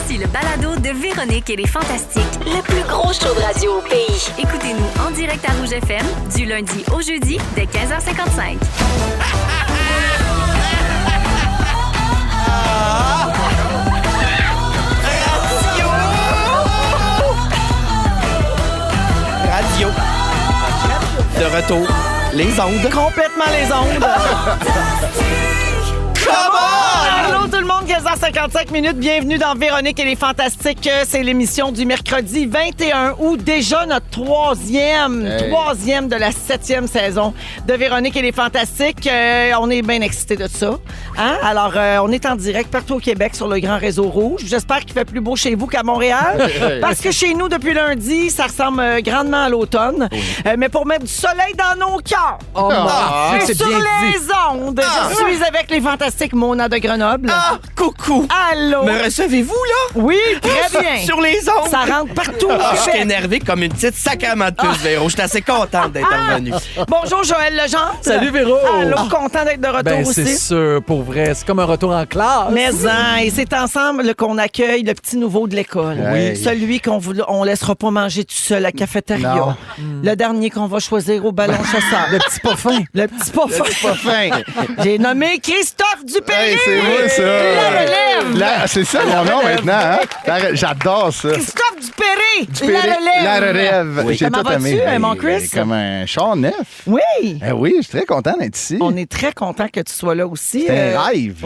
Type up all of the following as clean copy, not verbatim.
Voici le balado de Véronique et les Fantastiques. Le plus gros show de radio au pays. Écoutez-nous en direct à Rouge FM du lundi au jeudi dès 15h55. Radio. De retour. Les ondes. Complètement les ondes. Come on! Allô tout le monde, 15h55 minutes. Bienvenue dans Véronique et les Fantastiques. C'est l'émission du mercredi 21 août. Déjà notre troisième de la 7e saison de Véronique et les Fantastiques. On est bien excités de ça. Hein? Alors, on est en direct partout au Québec sur le grand réseau rouge. J'espère qu'il fait plus beau chez vous qu'à Montréal. Parce que chez nous, depuis lundi, ça ressemble grandement à l'automne. Mais pour mettre du soleil dans nos cœurs. Et sur les ondes, je suis avec les Fantastiques Mona de Grenoble. Ah, coucou! Allô? Me recevez-vous, là? Oui, très bien. Sur les ondes! Ça rentre partout. Je suis énervé comme une petite sacrament de puce, Véro. Je suis assez contente d'être revenu. Bonjour, Joël Legendre. Salut, Véro. Allô, content d'être de retour Ben, aussi. c'est sûr, pour vrai. C'est comme un retour en classe. Mais et c'est ensemble qu'on accueille le petit nouveau de l'école. Oui. Celui on laissera pas manger tout seul à la cafétéria. Non. Le dernier qu'on va choisir au ballon chasseur. Le petit pas fin. Le petit pas fin. Pas fin. J'ai nommé Christophe Dupéré. Hey, c'est moi, ça. La relève. C'est ça mon nom maintenant, hein? J'adore ça. Christophe Dupéré. Dupéré, La relève. La relève. Oui. J'ai Comment tout aimé. vas-tu, mon Chris? Comme un char neuf. Oui. Oui, je suis très content d'être ici. On est très content que tu sois là aussi. C'est un rêve.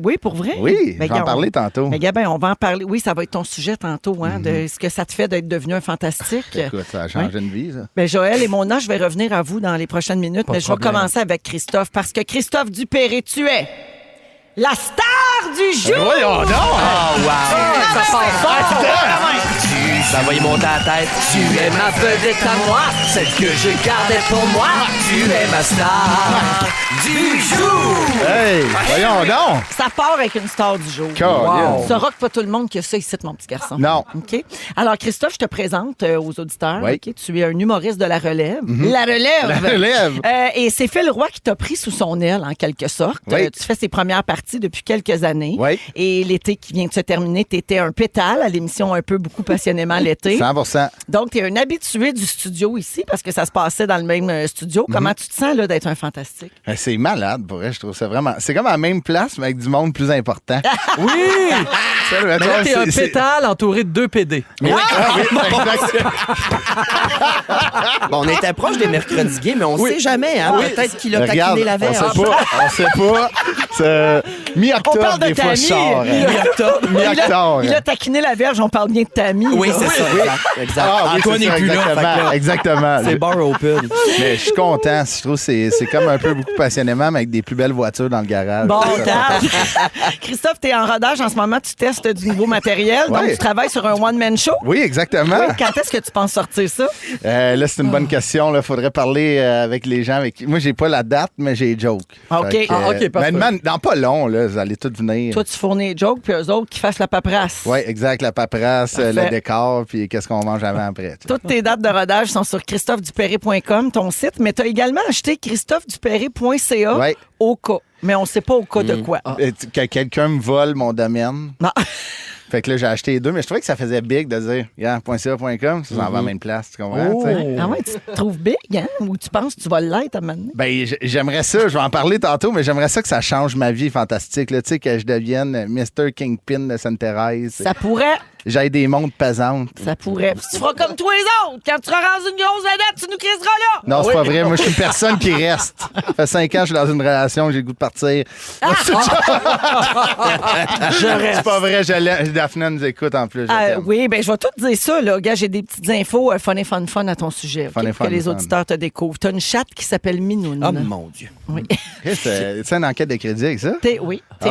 Oui, pour vrai. Oui, Ben, je vais en parler tantôt. Mais Gabin, on va en parler. Oui, ça va être ton sujet tantôt, hein, de ce que ça te fait d'être devenu un fantastique. Écoute, ça a changé une vie, ça. Ben, Joël et Mona, je vais revenir à vous dans les prochaines minutes, Pas mais de je vais problème. commencer avec Christophe, parce que Christophe Dupéré, tu es la star du jour! Voyons donc! Oh, wow! Ça part fort. Ça va y monter à la tête. Tu es ma vedette à moi, celle que je gardais pour moi. Tu es ma star du jour. Hey, voyons donc! Ça part avec une star du jour. Wow. Tu sauras que pas tout le monde qui a ça ici, mon petit garçon. Non. OK? Alors, Christophe, je te présente aux auditeurs. Oui. OK? Tu es un humoriste de la relève. La relève! La relève. Et c'est Phil Roy qui t'a pris sous son aile, en quelque sorte. Oui. Tu fais ses premières parties depuis quelques années. Oui. Et l'été qui vient de se terminer, tu étais un pétale à l'émission Un peu, beaucoup, passionnément l'été. 100%. Donc, tu es un habitué du studio ici parce que ça se passait dans le même studio. Comment tu te sens là, d'être un fantastique? C'est malade, pour vrai, je trouve ça vraiment... C'est comme à la même place, mais avec du monde plus important. Oui! Ça, Mais là, t'es un c'est- pétale entouré de 2 PD. Ah, oui, exact. Bon, on était proche des mercredis gays, mais on sait jamais, hein? Peut-être qu'il a Regarde, taquiné la on verge. sait pas. C'est On mi-octobre, parle de des fois, Tammy. je sors. Mi-octobre. Mi-octobre. Il a taquiné la verge, on parle bien de Tammy. Oui, là. c'est ça. Exact. Ah, oui, Antoine c'est n'est ça, plus là. fait que là, Exactement. C'est bar open. Mais je suis content. Je trouve que c'est comme un peu beaucoup passionnément, mais avec des plus belles voitures dans le garage. Bon, Ça, regarde. Christophe, tu es en rodage en ce moment, tu testes du nouveau matériel, donc Ouais. tu travailles sur un one-man show. Oui, exactement. Oui, quand est-ce que tu penses sortir ça? Là, c'est une bonne question. Il faudrait parler avec les gens. Moi, j'ai pas la date, mais j'ai les jokes. OK. Fait que, Ah, OK, parfait. mais dans pas long, là, vous allez tous venir. Toi, tu fournis les jokes, puis eux autres qui fassent la paperasse. Oui, exact. La paperasse, Parfait. le décor, puis qu'est-ce qu'on mange avant après. tu sais. Toutes tes dates de rodage sont sur christophe-dupéré.com, ton site, mais tu as également acheté christophe-dupéré.ca Ouais. au cas. Mais on ne sait pas au cas de quoi. Que quelqu'un me vole mon domaine. Non. Fait que là, j'ai acheté les deux, mais je trouvais que ça faisait big de dire, regarde, .ca.com, ça s'en va à la même place, tu comprends? tu sais? Ah ouais, tu te trouves big, hein? Ou tu penses que tu vas l'être à maintenant? Ben, j'aimerais ça, je vais en parler tantôt, mais j'aimerais ça que ça change ma vie fantastique, là, tu sais, que je devienne Mr. Kingpin de Sainte-Thérèse. Ça pourrait. J'aille des montres pesantes. Ça pourrait. Puis tu feras comme tous les autres. Quand tu seras rendu une grosse vedette, tu nous crisseras là. Non, c'est pas vrai. Moi, je suis une personne qui reste. Ça fait 5 ans que je suis dans une relation, j'ai le goût de partir. C'est pas vrai, Daphné nous écoute en plus. je t'aime. Oui, ben je vais tout te dire ça. Là. Gars, j'ai des petites infos fun à ton sujet. OK? Fun et fun que les et fun. auditeurs te découvrent. Tu as une chatte qui s'appelle Minoune. Oh mon Dieu. Oui. C'est une enquête de crédit avec ça? T'es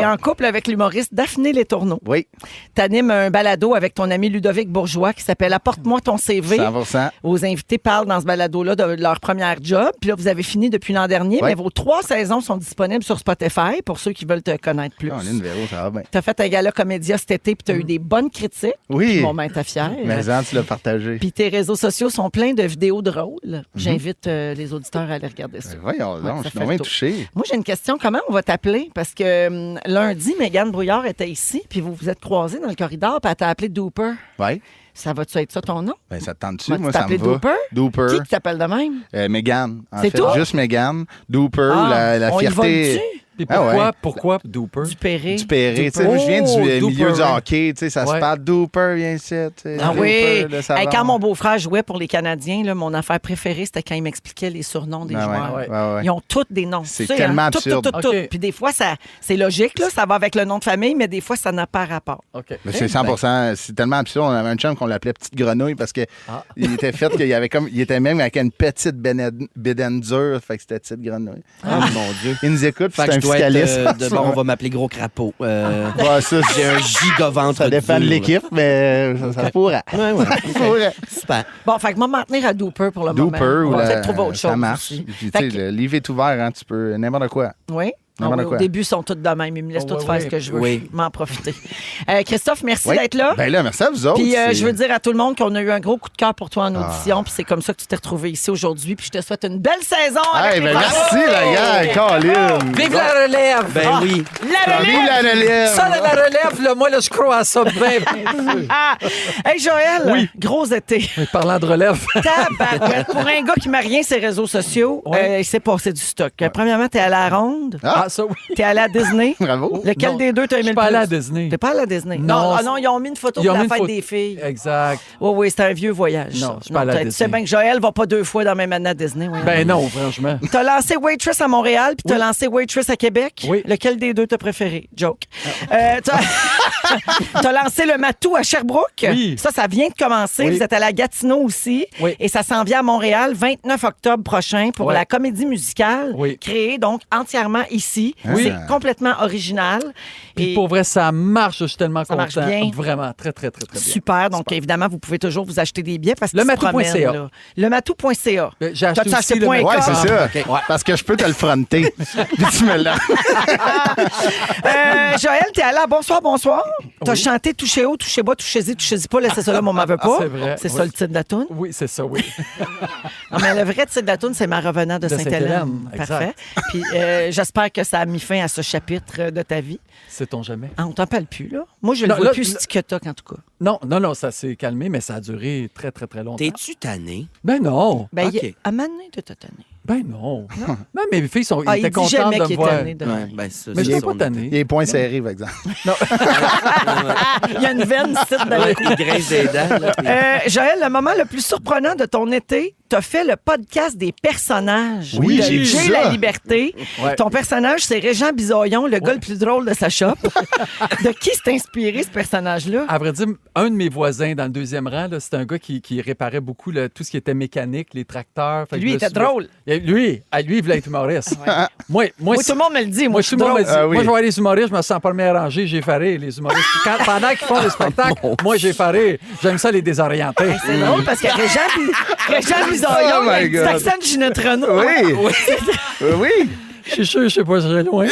en couple avec l'humoriste Daphné Letourneau. Oui. T'animes un balado avec ton ami Ludovic Bourgeois qui s'appelle Apporte-moi ton CV. 100%. Vos invités parlent dans ce balado-là de leur première job. Puis là, vous avez fini depuis l'an dernier, Ouais. mais vos 3 saisons sont disponibles sur Spotify pour ceux qui veulent te connaître plus. On est une Véro, ça va bien. Tu as fait un gala comédia cet été, puis tu as eu des bonnes critiques. Oui. Mon main, t'es fière. Mais tu l'as partagé. Puis tes réseaux sociaux sont pleins de vidéos drôles. J'invite les auditeurs à aller regarder ça. Voyons Ouais, donc, ça je fait suis bien le tour. touché. Moi, j'ai une question. Comment on va t'appeler? Parce que lundi, Mégane Brouillard était ici, puis vous vous êtes croisés dans le corridor, puis elle t'a appelé Dooper. Oui. Ça va-tu être ça ton nom? Ben, ça te tente-tu? Vas-tu Moi, ça me t'appeler va. Dooper? Dooper. Qui t'appelle de même? Mégane. En C'est fait, tout? juste Mégane. Dooper, la on y fierté. va Puis Ah ouais. pourquoi Dooper? du Perré. Du Perré. Tu sais, Dooper. moi, je viens du Oh, milieu du Dooper. hockey. Tu sais, ça se Ouais. parle Dooper, viens ici. tu sais, Ah Dooper, oui! le savon. Hey, quand mon beau-frère jouait pour les Canadiens, là, mon affaire préférée, c'était quand il m'expliquait les surnoms des Ah joueurs. ouais, ouais, ouais. Ils ont tous des noms. C'est Tu sais, tellement hein? Tout, absurde. Tout, tout, OK. Puis des fois, c'est logique, là, ça va avec le nom de famille, mais des fois, ça n'a pas rapport. OK. Mais c'est 100%. C'est tellement absurde. On avait un chum qu'on l'appelait Petite Grenouille parce que il était fait qu'il y avait comme. Il était même avec une petite bédaine dure. Fait que c'était Petite Grenouille. Ah, mon Dieu. Il nous écoute, Fait c'est que un je dois fiscaliste. être... bon, on va m'appeler Gros Crapaud. Ouais, ça, J'ai un giga-ventre ça dépend de dur, l'équipe, mais ça pourrait. là. Ouais. Ça pourrait. Super. Bon, fait que moi, m'en tenir à Dooper pour le moment. Dooper On ou va la... peut-être trouver autre chose Ça marche. aussi. Puis, Fait tu sais, que- le livre est ouvert, hein, tu peux n'importe quoi. Oui. N'importe Au quoi. début, ils sont tous de même. Ils me laissent Oh, tout oui, faire oui. ce que je veux. Oui. M'en profiter. Christophe, merci Oui. d'être là. Ben là, merci à vous autres. Puis c'est- je veux dire à tout le monde qu'on a eu un gros coup de cœur pour toi en audition. Puis c'est comme ça que tu t'es retrouvé ici aujourd'hui. Puis je te souhaite une belle saison. avec Hey, les ben Français. merci, la gang. Colin. Vive la relève! Ben oui. La relève! Vive la relève. Ça, la relève, là, moi, là, je crois à ça. Ben, Ah! Hey, Joël, gros été. parlant de relève, Tabarouette. Pour un gars qui m'a rien ses réseaux sociaux, il s'est passé du stock. Premièrement, t'es allé à la ronde. ah, ça, oui. T'es allé à Disney. Bravo. Lequel Non, des deux t'as je aimé suis le pas plus? allé à Disney. T'es pas allé à Disney? Non, Non, ils ont mis une photo Ils de ont la mis une fête photo- des filles. Exact. Oui, oui, c'était un vieux voyage. Non, ça. je suis pas allé à Tu sais Disney. bien que Joël va pas 2 fois dans la même année à Disney. voyons. Ben non, franchement. T'as lancé Waitress à Montréal, puis t'as Oui. lancé Waitress à Québec. Oui. Lequel des deux t'as préféré? Joke. T'as lancé le Matou à Sherbrooke. Oui. Ça vient de commencer. Oui. Vous êtes à la Gatineau aussi. Oui. Et ça s'en vient à Montréal, 29 octobre prochain, pour Ouais. la comédie musicale, Oui. créée donc entièrement ici. Oui. C'est complètement original. Puis Et pour vrai, ça marche. Je suis tellement Ça marche content. bien. Vraiment, très, très, très, très bien. super. Donc, évidemment, vous pouvez toujours vous acheter des billets parce que Lematou.ca. Lematou.ca. J'ai acheté T'as-tu aussi acheté le point Ouais, com? c'est ça. OK. Parce que je peux te le fronter. Puis tu me l'as. Joël, t'es allé à Bonsoir, bonsoir. T'as chanté Touchez haut, touchez bas, touchez-y, touchez-y pas, laissez ça là, mon m'en veut pas. C'est vrai, C'est oui. ça le titre de la toune. Oui, c'est ça, oui. Non, mais le vrai titre de la toune, c'est Ma revenant de Sainte-Hélène. Sainte-Hélène, exact. Parfait. Puis j'espère que ça a mis fin à ce chapitre de ta vie. Sait-on jamais? Ah, on t'en parle plus, là. Moi, je le Non, vois là, plus là- ce TikTok, en tout cas. Non, ça s'est calmé, mais ça a duré très, très, très longtemps. T'es-tu tanné? Ben non. Ben, OK. à Mané de t'étonner. Ben non. Non, mes filles sont Ah, ils il étaient dit contentes jamais de qu'il me est voir. tanné de Ouais, rien. ben ça, Mais je c'est n'ai pas son tanné. Il est point serré, par exemple. Il y a une veine ici dans le cou. Il grince des dents. Là, puis- Joël, le moment le plus surprenant de ton été, t'as fait le podcast des personnages. Oui, de j'ai vu J'ai ça. la liberté. Ouais. Ton personnage, c'est Régent Bisaillon, le gars le plus drôle de sa shop. De qui s'est inspiré ce personnage-là? À vrai dire, un de mes voisins dans le 2e rang, là, c'était un gars qui réparait beaucoup tout ce qui était mécanique, les tracteurs. Fait que Lui, je il me était suis- drôle. Lui, il voulait être humoriste. Moi, Moi, tout le monde me le dit. Moi, je suis tout le monde drôle. me dit, Ah oui. moi, je vais voir les humoristes, je me sens pas bien rangé, j'ai fait rire, les humoristes. Puis pendant qu'ils font le spectacle, moi, j'ai fait rire. J'aime ça, les désorienter. C'est drôle parce que Régent Bisaillon, Oh il a my un petit God. accent de Ginette Renault. Oui. Oui. Je suis sûr, je sais pas, je serais loin.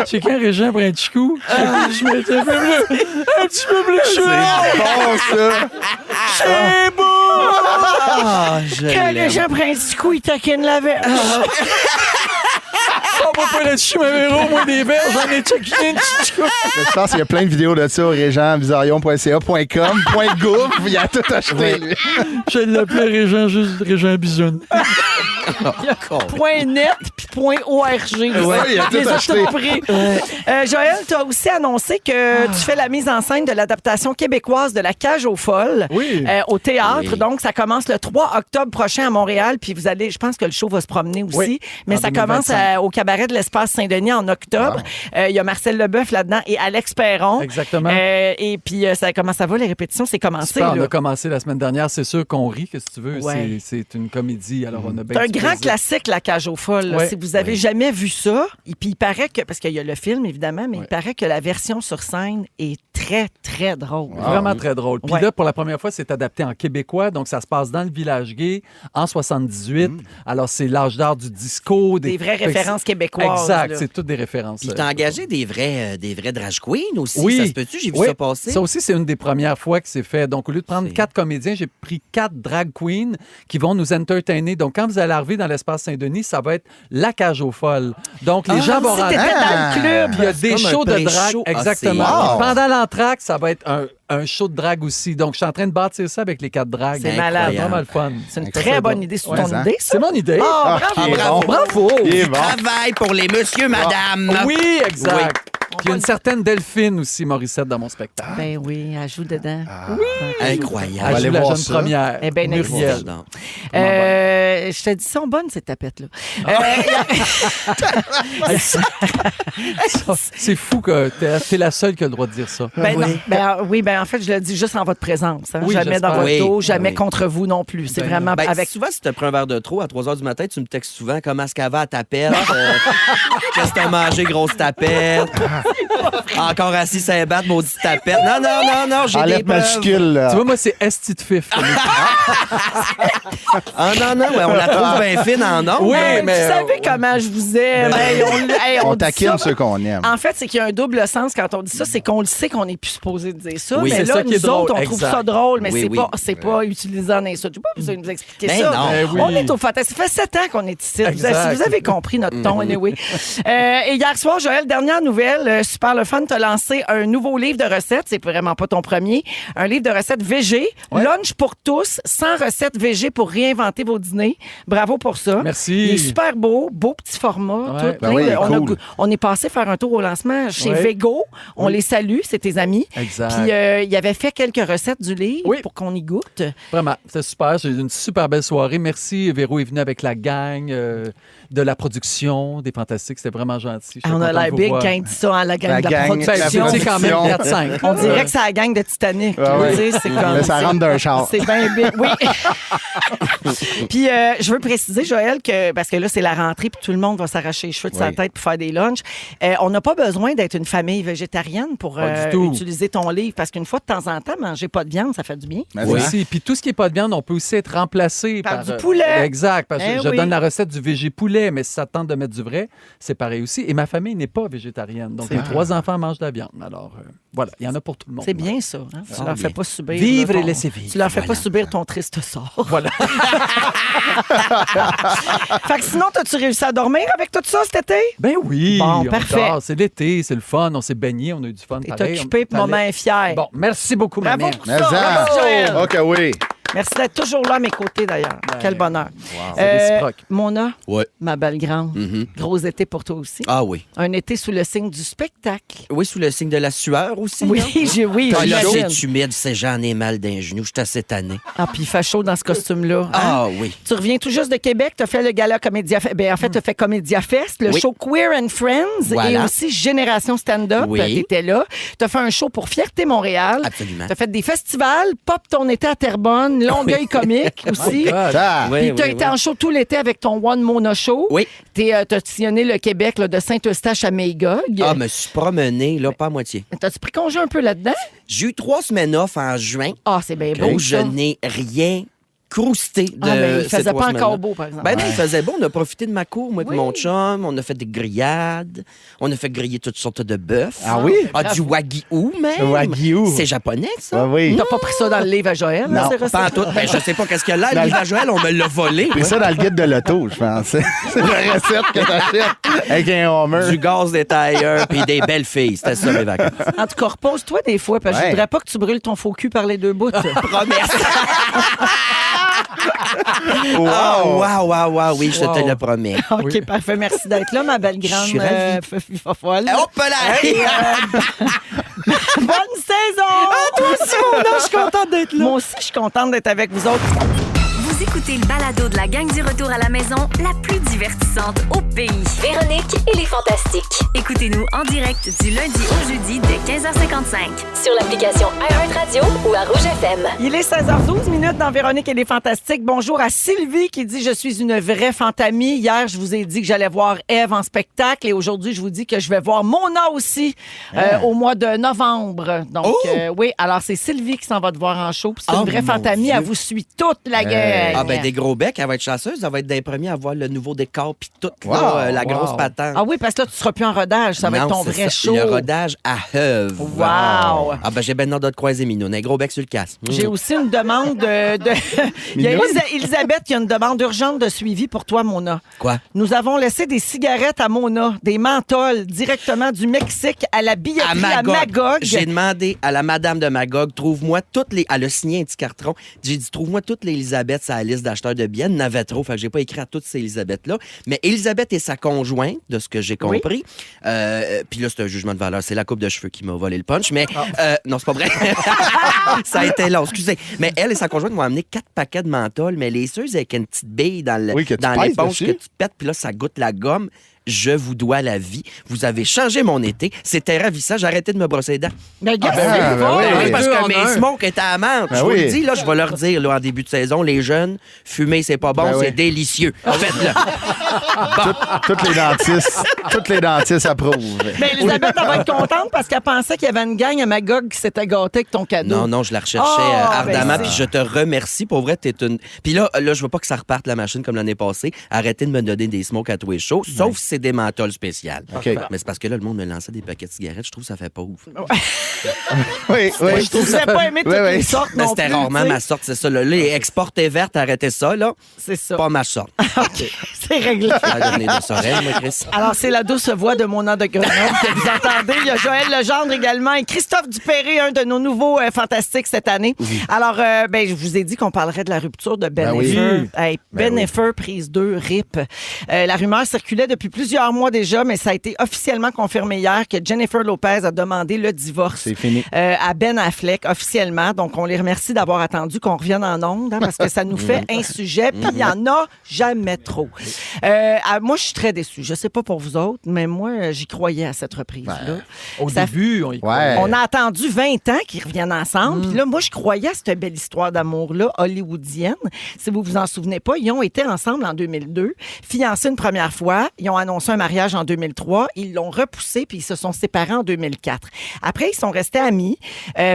C'est quand Régent prend un petit coup, je me dis un petit peu plus chaud. Bon, ça. Ah, je Quand l'aime. Régent prend un petit coup, il taquine la verre. On va pas là-dessus, ma véro, moi, des verres, j'en ai checké un petit coup. Mais je pense qu'il y a plein de vidéos de ça au régentbisarion.ca.com, .gouv, il a tout acheté, lui. Je l'appelais Régent, juste Régent Bisoun. Point net puis point ORG. Ouais, il a tout Les a acheté. tous pris. Joël, tu as aussi annoncé que tu fais la mise en scène de l'adaptation québécoise de La Cage aux Folles Oui. au théâtre. Oui. Donc, ça commence le 3 octobre prochain à Montréal. Puis vous allez, je pense que le show va se promener aussi. Oui, Mais en ça commence 2025. au cabaret de l'Espace Saint-Denis en octobre. Il y a Marcel Leboeuf là-dedans et Alex Perron. Exactement. Et puis, comment ça va, les répétitions? C'est commencé. Super, on là. a commencé la semaine dernière. C'est sûr qu'on rit, que si tu veux. Ouais. C'est une comédie. Alors, on a bien C'est un du grand plaisir. classique, La Cage aux Folles. là. Ouais. Si vous avez jamais vu ça, et puis il paraît que, parce qu'il y a le film évidemment, mais il paraît que la version sur scène est très très, très drôle. Vraiment très drôle. Puis Ouais. là, pour la première fois, c'est adapté en québécois. Donc, ça se passe dans le village gay en 78. Alors, c'est l'âge d'or du disco. Des vraies Fait que références c'est- québécoises, Exact. là. C'est toutes des références. Puis t'as engagé des vrais drag queens aussi, Oui. ça se peut-tu? J'ai vu Oui. ça passer. Ça aussi, c'est une des premières fois que c'est fait. Donc, au lieu de prendre 4 comédiens, j'ai pris 4 drag queens qui vont nous entertainer. Donc, quand vous allez arriver dans l'espace Saint-Denis, ça va être la cage aux folles. Donc, les gens vont Si rentrer. t'étais dans le club. Puis il y a des comme un shows de drag. pré-show. Ah, Exactement. c'est- Wow. Puis pendant l'entracte, ça va être un show de drag aussi. Donc, je suis en train de bâtir ça avec les 4 drags. C'est malade. C'est vraiment le fun. C'est une Ça, très c'est bonne bon. idée. C'est Ouais, ton hein. idée, ça? C'est mon idée. Ah, bravo! il est bravo. bon. Bravo! Il est bon. Travail pour les monsieur, madame. Oui, exact. Puis il y a une certaine Delphine aussi, Morissette, dans mon spectacle. Ben oui, elle joue dedans. Incroyable. Elle aller joue la voir jeune ça. première, Eh ben, Muriel. Non. Je te dis, sont bonnes, ces tapettes-là. C'est fou que t'es la seule qui a le droit de dire ça. Ben non. Ben, en fait, je le dis juste en votre présence. Hein. Oui, Jamais dans j'espère. votre Oui, dos, jamais oui. contre vous non plus. C'est Ben vraiment Ben, avec. souvent, si tu pris un verre de trop à 3 h du matin, tu me textes souvent comment est-ce qu'elle va à tapette. Qu'est-ce que t'as mangé, grosse tapette? Encore assis, ça battre, maudite tapette. Non, j'ai des Enlève preuves. majuscule, là. Tu vois, moi, c'est esti de fif. Ah non, ouais, on la trouve bien fine en nom. Oui, Hey, mais, vous savez comment je vous aime. Hey, on On dit taquine ça. ceux qu'on aime. En fait, c'est qu'il y a un double sens quand on dit ça, c'est qu'on le sait qu'on n'est plus supposé de dire ça. Oui, mais c'est là, ça qui est nous autres, drôle, on trouve exact. ça drôle, mais Oui, c'est pas utilisé en insulte. Je sais pas, vous allez nous expliquer Ben ça. non. Ben oui. On est au fantastique. Ça fait 7 ans qu'on est ici. Exact. Vous avez compris notre ton, anyway. Et hier soir, Joël, dernière nouvelle, super le fun, t'as lancé un nouveau livre de recettes. C'est vraiment pas ton premier. Un livre de recettes VG. Lunch pour tous, 100 recettes VG pour réinventer vos dîners. Bravo pour ça. Merci. Il est super beau petit format. Ouais. Tout, Ben oui, il est cool. on est passé faire un tour au lancement chez Ouais. Vego. On les salue, c'est tes amis. Exact. Puis il avait fait quelques recettes du livre Oui. pour qu'on y goûte. Vraiment, c'était super. J'ai eu une super belle soirée. Merci. Véro est venu avec la gang de la production des Fantastiques. C'était vraiment gentil. J'étais On a content de l'air vous big voir. quand il dit ça, hein, la gang La de la gang, Ben, production. c'est quand même production. 4-5. On dirait que c'est la gang de Titanic. Ah Je veux oui. dire, c'est comme, Mais ça rentre d'un char. C'est bien big. Oui. Puis je veux préciser, Joël, que parce que là, c'est la rentrée, puis tout le monde va s'arracher les cheveux de sa Oui. tête pour faire des lunchs. On n'a pas besoin d'être une famille végétarienne pour Pas du tout. utiliser ton livre, parce qu'une fois de temps en temps, manger pas de viande, ça fait du bien. Mais Oui. ça. Aussi. Puis tout ce qui n'est pas de viande, on peut aussi être remplacé Par du poulet. Exact. Parce que Eh je oui. donne la recette du végé poulet, mais si ça te tente de mettre du vrai, c'est pareil aussi. Et ma famille n'est pas végétarienne. Donc, mes 3 enfants mangent de la viande. Alors, voilà, il y en a pour tout le monde. C'est bien ça. Hein? Tu leur fais pas subir. Vivre là, et laisser vivre. Tu leur fais pas Voilà. subir ton triste sort. Voilà. Fait que sinon, as-tu réussi à dormir avec tout ça cet été? Ben oui. Bon, on parfait. dort. C'est l'été, c'est le fun. On s'est baigné, on a eu du fun. T'es pareil. occupé, puis On maman est fière. Bon, merci beaucoup, ma Bravo mère. pour Mais ça. Bravo, Joël. ça. OK, oui. Merci d'être toujours là à mes côtés, d'ailleurs. Quel bonheur. C'est réciproque. Mona, Ouais. ma belle grande, gros été pour toi aussi. Ah oui. Un été sous le signe du spectacle. Oui, sous le signe de la sueur aussi. Oui, là. oui, Ah, là, j'imagine. c'est humide, c'est j'en ai mal d'un genou, je suis assez tanné. Ah, puis il fait chaud dans ce costume-là. hein? Ah oui. Tu reviens tout juste de Québec, tu as fait le gala Comédia Fest. Ben, en fait, tu as fait Comédia Fest, le Oui. show Queer and Friends Voilà. et aussi Génération Stand-Up. Oui. Tu étais là. Tu as fait un show pour Fierté Montréal. Absolument. Tu as fait des festivals, Pop ton été à Terrebonne, Longueuil comique aussi. God. Ça. Oui, Puis tu as oui, été oui. en show tout l'été avec ton One Mona Show. Oui. Tu as sillonné le Québec là, de Saint-Eustache à Magog. Ah, me suis promené, là, pas à moitié. T'as-tu pris congé un peu là-dedans? J'ai eu 3 semaines off en juin Ah, c'est bien beau, où je ça. n'ai rien crousté de Ah, mais il ces faisait 3 pas semaines-là. encore beau, par exemple. Ben non, il faisait beau. On a profité de ma cour, moi et Oui. mon chum. On a fait des grillades. On a fait griller toutes sortes de bœufs. Ah oui? Ah, du wagyu même. Wagyu. C'est japonais, ça? Ah oui. T'as pas pris ça dans le livre à Joël? là, Non, ces recettes? pas en tout. Ben, je sais pas qu'est-ce qu'il y a là. Le livre à Joël, on me l'a volé. C'est ça dans le guide de l'auto, je pense. C'est la recette que t'achètes avec un Homer. Du gaz des tailleurs puis des belles filles. C'était ça, mes vacances. En tout cas, repose-toi des fois, parce que je Ouais. voudrais pas que tu brûles ton faux cul par les deux bouts. Promesse. Wow. Wow, oui, je te le promets. OK, parfait. Merci d'être là, ma belle grande. Je suis ravie. Fifi Fofolle. Hop là! Bonne saison! Ah, toi aussi, mon je suis contente d'être là. Moi aussi, je suis contente d'être avec vous autres. Vous Vous écoutez le balado de la gang du retour à la maison, la plus divertissante au pays. Véronique et les Fantastiques. Écoutez-nous en direct du lundi au jeudi dès 15h55. Sur l'application iHeartRadio ou à Rouge FM. Il est 16h12 minutes dans Véronique et les Fantastiques. Bonjour à Sylvie qui dit « Je suis une vraie fantamie. Hier, je vous ai dit que j'allais voir Ève en spectacle et aujourd'hui, je vous dis que je vais voir Mona aussi au mois de novembre. » Donc, oui, alors c'est Sylvie qui s'en va te voir en show. Puis c'est une vraie mon fantamie. Dieu. Elle vous suit toute la gang. Ah ben des gros becs, elle va être chanceuse. Elle va être des premiers à voir le nouveau décor puis tout, Wow, la grosse patente. Ah oui, parce que là, tu seras plus en rodage. Ça va être ton Non, c'est vrai ça. show. Le rodage à Heuve. Wow! Ah ben j'ai ben hâte de te croiser, Minou. Un gros bec sur le casque. J'ai aussi une demande de... Il y a Elisabeth qui a une demande urgente de suivi pour toi, Mona. Quoi? Nous avons laissé des cigarettes à Mona, des menthols directement du Mexique à la billetterie à Magog. J'ai demandé à la madame de Magog, trouve-moi toutes les... Elle a signé un petit carton. J'ai dit, trouve-moi toutes les Elisabeth sur la liste d'acheteurs de billets. Il y en avait trop, fait que j'ai pas écrit à toutes ces Elisabeth-là. Mais Elisabeth et sa conjointe, de ce que j'ai compris, puis là, c'est un jugement de valeur. C'est la coupe de cheveux qui m'a volé le punch, mais non, c'est pas vrai. Ça a été long, excusez. Mais elle et sa conjointe m'ont amené 4 paquets de menthol, mais les ceuses avec une petite bille dans que tu dans pèses l'éponge que dessus. tu pètes, puis là, ça goûte la gomme. Je vous dois la vie. Vous avez changé mon été. C'était ravissant. J'ai arrêté de me brosser les dents. Mais regarde, ben c'est oui, pas. oui. Oui, parce deux en que mes un. smokes étaient à menthe. Ben Je vous oui. le dis, là, je vais leur dire là, en début de saison, les jeunes, fumer, c'est pas bon, Ben c'est oui. délicieux. Faites-le. Toutes les dentistes approuvent. Mais Elisabeth, elle va être contente parce qu'elle pensait qu'il y avait une gang à Magog qui s'était gâtée avec ton cadeau. Non, non, je la recherchais ardemment. ben Puis je te remercie. Pour vrai, t'es une. Puis là, je veux pas que ça reparte la machine comme l'année passée. Arrêtez de me donner des smokes à tous les shows, sauf si c'est des menthols spéciales. OK. Mais c'est parce que là, le monde me lançait des paquets de cigarettes. Je trouve que ça fait pauvre. Oui, oui. Je trouve pas aimé toutes Oui, les oui. sortes Ben, non c'était plus, rarement tu sais. ma sorte, c'est ça. Là, les exportés vertes, arrêtez ça, là. C'est ça. Pas ma sorte. C'est réglé. Ça va devenir de Sorel, moi, Chris. Alors, c'est la douce voix de Mona de Grenoble que vous entendez. Il y a Joël Legendre également et Christophe Dupéré, un de nos nouveaux fantastiques cette année. Alors, je vous ai dit qu'on parlerait de la rupture de Ben Ben oui. Effer. Hey, Ben Ben oui. Effer, prise 2, RIP. La rumeur circulait depuis plusieurs mois déjà, mais ça a été officiellement confirmé hier que Jennifer Lopez a demandé le divorce C'est fini. à Ben Affleck officiellement. Donc, on les remercie d'avoir attendu qu'on revienne en ondes hein, parce que ça nous fait un sujet, puis il n'y en a jamais trop. Moi, je suis très déçue. Je sais pas pour vous autres, mais moi, j'y croyais à cette reprise-là. Au Ça début, on y croyait. Ouais. On a attendu 20 ans qu'ils reviennent ensemble. Puis là, moi, je croyais à cette belle histoire d'amour-là, hollywoodienne. Si vous vous en souvenez pas, ils ont été ensemble en 2002, fiancés une première fois. Ils ont annoncé un mariage en 2003. Ils l'ont repoussé, puis ils se sont séparés en 2004. Après, ils sont restés amis,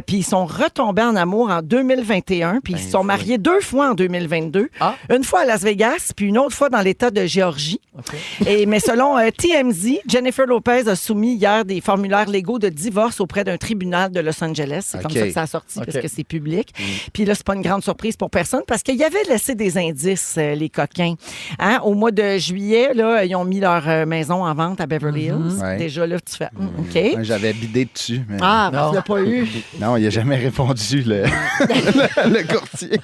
puis ils sont retombés en amour en 2021, puis ils se sont mariés 2 fois en 2022. Ah. Une fois à Las Vegas, puis une autre fois dans l'État de Géorgie. Mais selon TMZ, Jennifer Lopez a soumis hier des formulaires légaux de divorce auprès d'un tribunal de Los Angeles. C'est OK. comme ça que ça a sorti parce OK. que c'est public. Puis là, c'est pas une grande surprise pour personne parce qu'ils avaient laissé des indices, les coquins. Hein? Au mois de juillet, là, ils ont mis leur maison en vente à Beverly Hills. Ouais. Déjà là, tu fais OK. Ouais, j'avais bidé dessus. Mais... Ah, parce Non. qu'il l'a pas eu. Non, il n'a jamais répondu, le courtier.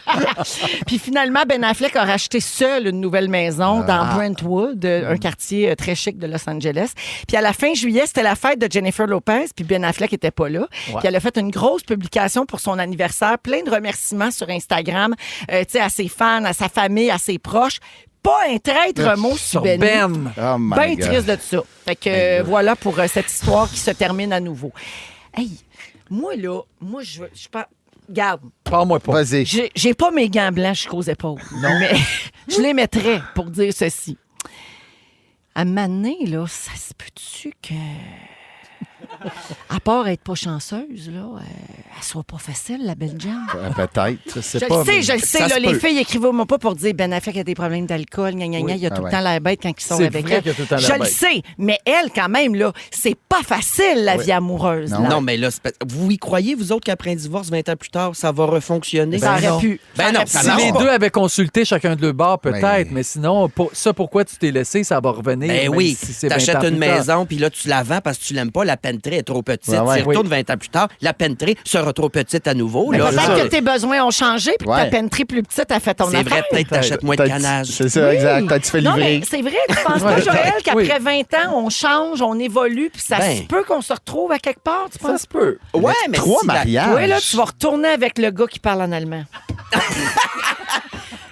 Puis finalement, Ben Affleck a racheté seul une nouvelle maison dans Brentwood, un quartier très chic de Los Angeles. Puis à la fin juillet, c'était la fête de Jennifer Lopez, puis Ben Affleck était pas là. Puis elle a fait une grosse publication pour son anniversaire, plein de remerciements sur Instagram, tu sais, à ses fans, à sa famille, à ses proches. Pas un traître mot sur Sur Ben. Ben. Oh my Ben God. triste de ça. Fait que voilà pour cette histoire qui se termine à nouveau. Hey, moi je pense. Garde, Parle-moi pas. Vas-y. j'ai pas mes gants blancs jusqu'aux épaules. Mais je les mettrais pour dire ceci. À un moment donné, là, ça se peut-tu que... À part être pas chanceuse, là, elle soit pas facile, la belle Jen. Peut-être. Je sais Je pas. le sais, mais je le sais. ça Là, se les peut. filles, écrivez-moi pas pour dire Ben Affleck a des problèmes d'alcool, gna, gna, gna, il y a tout le temps l'air bête quand ils sont C'est avec vrai elle. qu'il y a tout le temps l'air Je le bête. sais, mais elle, quand même, là, c'est pas facile, la vie amoureuse. Non. là. Non, mais là, vous y croyez, vous autres, qu'après un divorce, 20 ans plus tard, ça va refonctionner? Ça aurait pu. Ben non, ça Si marche les pas. deux avaient consulté chacun de leur bord, peut-être, Mais- mais sinon, pourquoi tu t'es laissé, ça va revenir. Ben même oui, si c'est 20 t'achètes ans une plus tard. maison, puis là, tu la vends parce que tu l'aimes pas, la pentrée est trop petite. Ouais, ouais. Tu retournes 20 ans plus tard, la pentrée sera trop petite à nouveau. Mais Là, peut-être là, que tes besoins ont changé puis que ta Ouais. penderie plus petite a fait ton c'est affaire. vrai, peut-être t'achètes moins de Peut-être- canage. C'est ça, Oui. exact. Peut-être tu fais Non, livrer. mais c'est vrai, tu penses pas, Joël, qu'après Oui. 20 ans, on change, on évolue, puis ça Ben. se peut qu'on se retrouve à quelque part, tu Ça penses? se peut. Ouais, mais 3 si la- mariages. Oui, là, tu vas retourner avec le gars qui parle en allemand.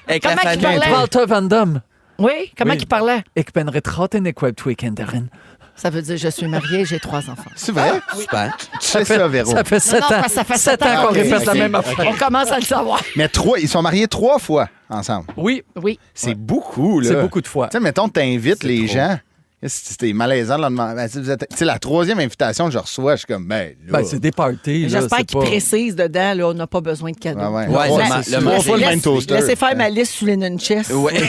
Avec la Comment il famille. parlait? Walter Van Damme. Oui, comment Oui. il parlait? Ik ben getrouwd en ik heb 2 kinderen. Ça veut dire je suis mariée, j'ai 3 enfants. C'est vrai? Super. Tu sais ça, Véro. Ça fait 7 Non, ans. parce que ça fait 7 7 ans qu'on ok, répète la ok. même affaire. On commence à le savoir. Mais ils sont mariés 3 fois ensemble. Oui, Oui. C'est beaucoup, là. c'est beaucoup de fois. Tu sais, mettons, t'invites C'est les trop. gens. C'était malaisant de leur demander. Ben, tu sais, la 3e invitation que je reçois, je suis comme, ben, là. Ben, c'est des parties. là, J'espère c'est qu'il pas- précise dedans, là, on n'a pas besoin de cadeaux. Ouais, Ouais, ouais. le C'est ma- 3 fois le même Laisse- toaster. Laissez faire ma liste sous les nunchess. Ouais.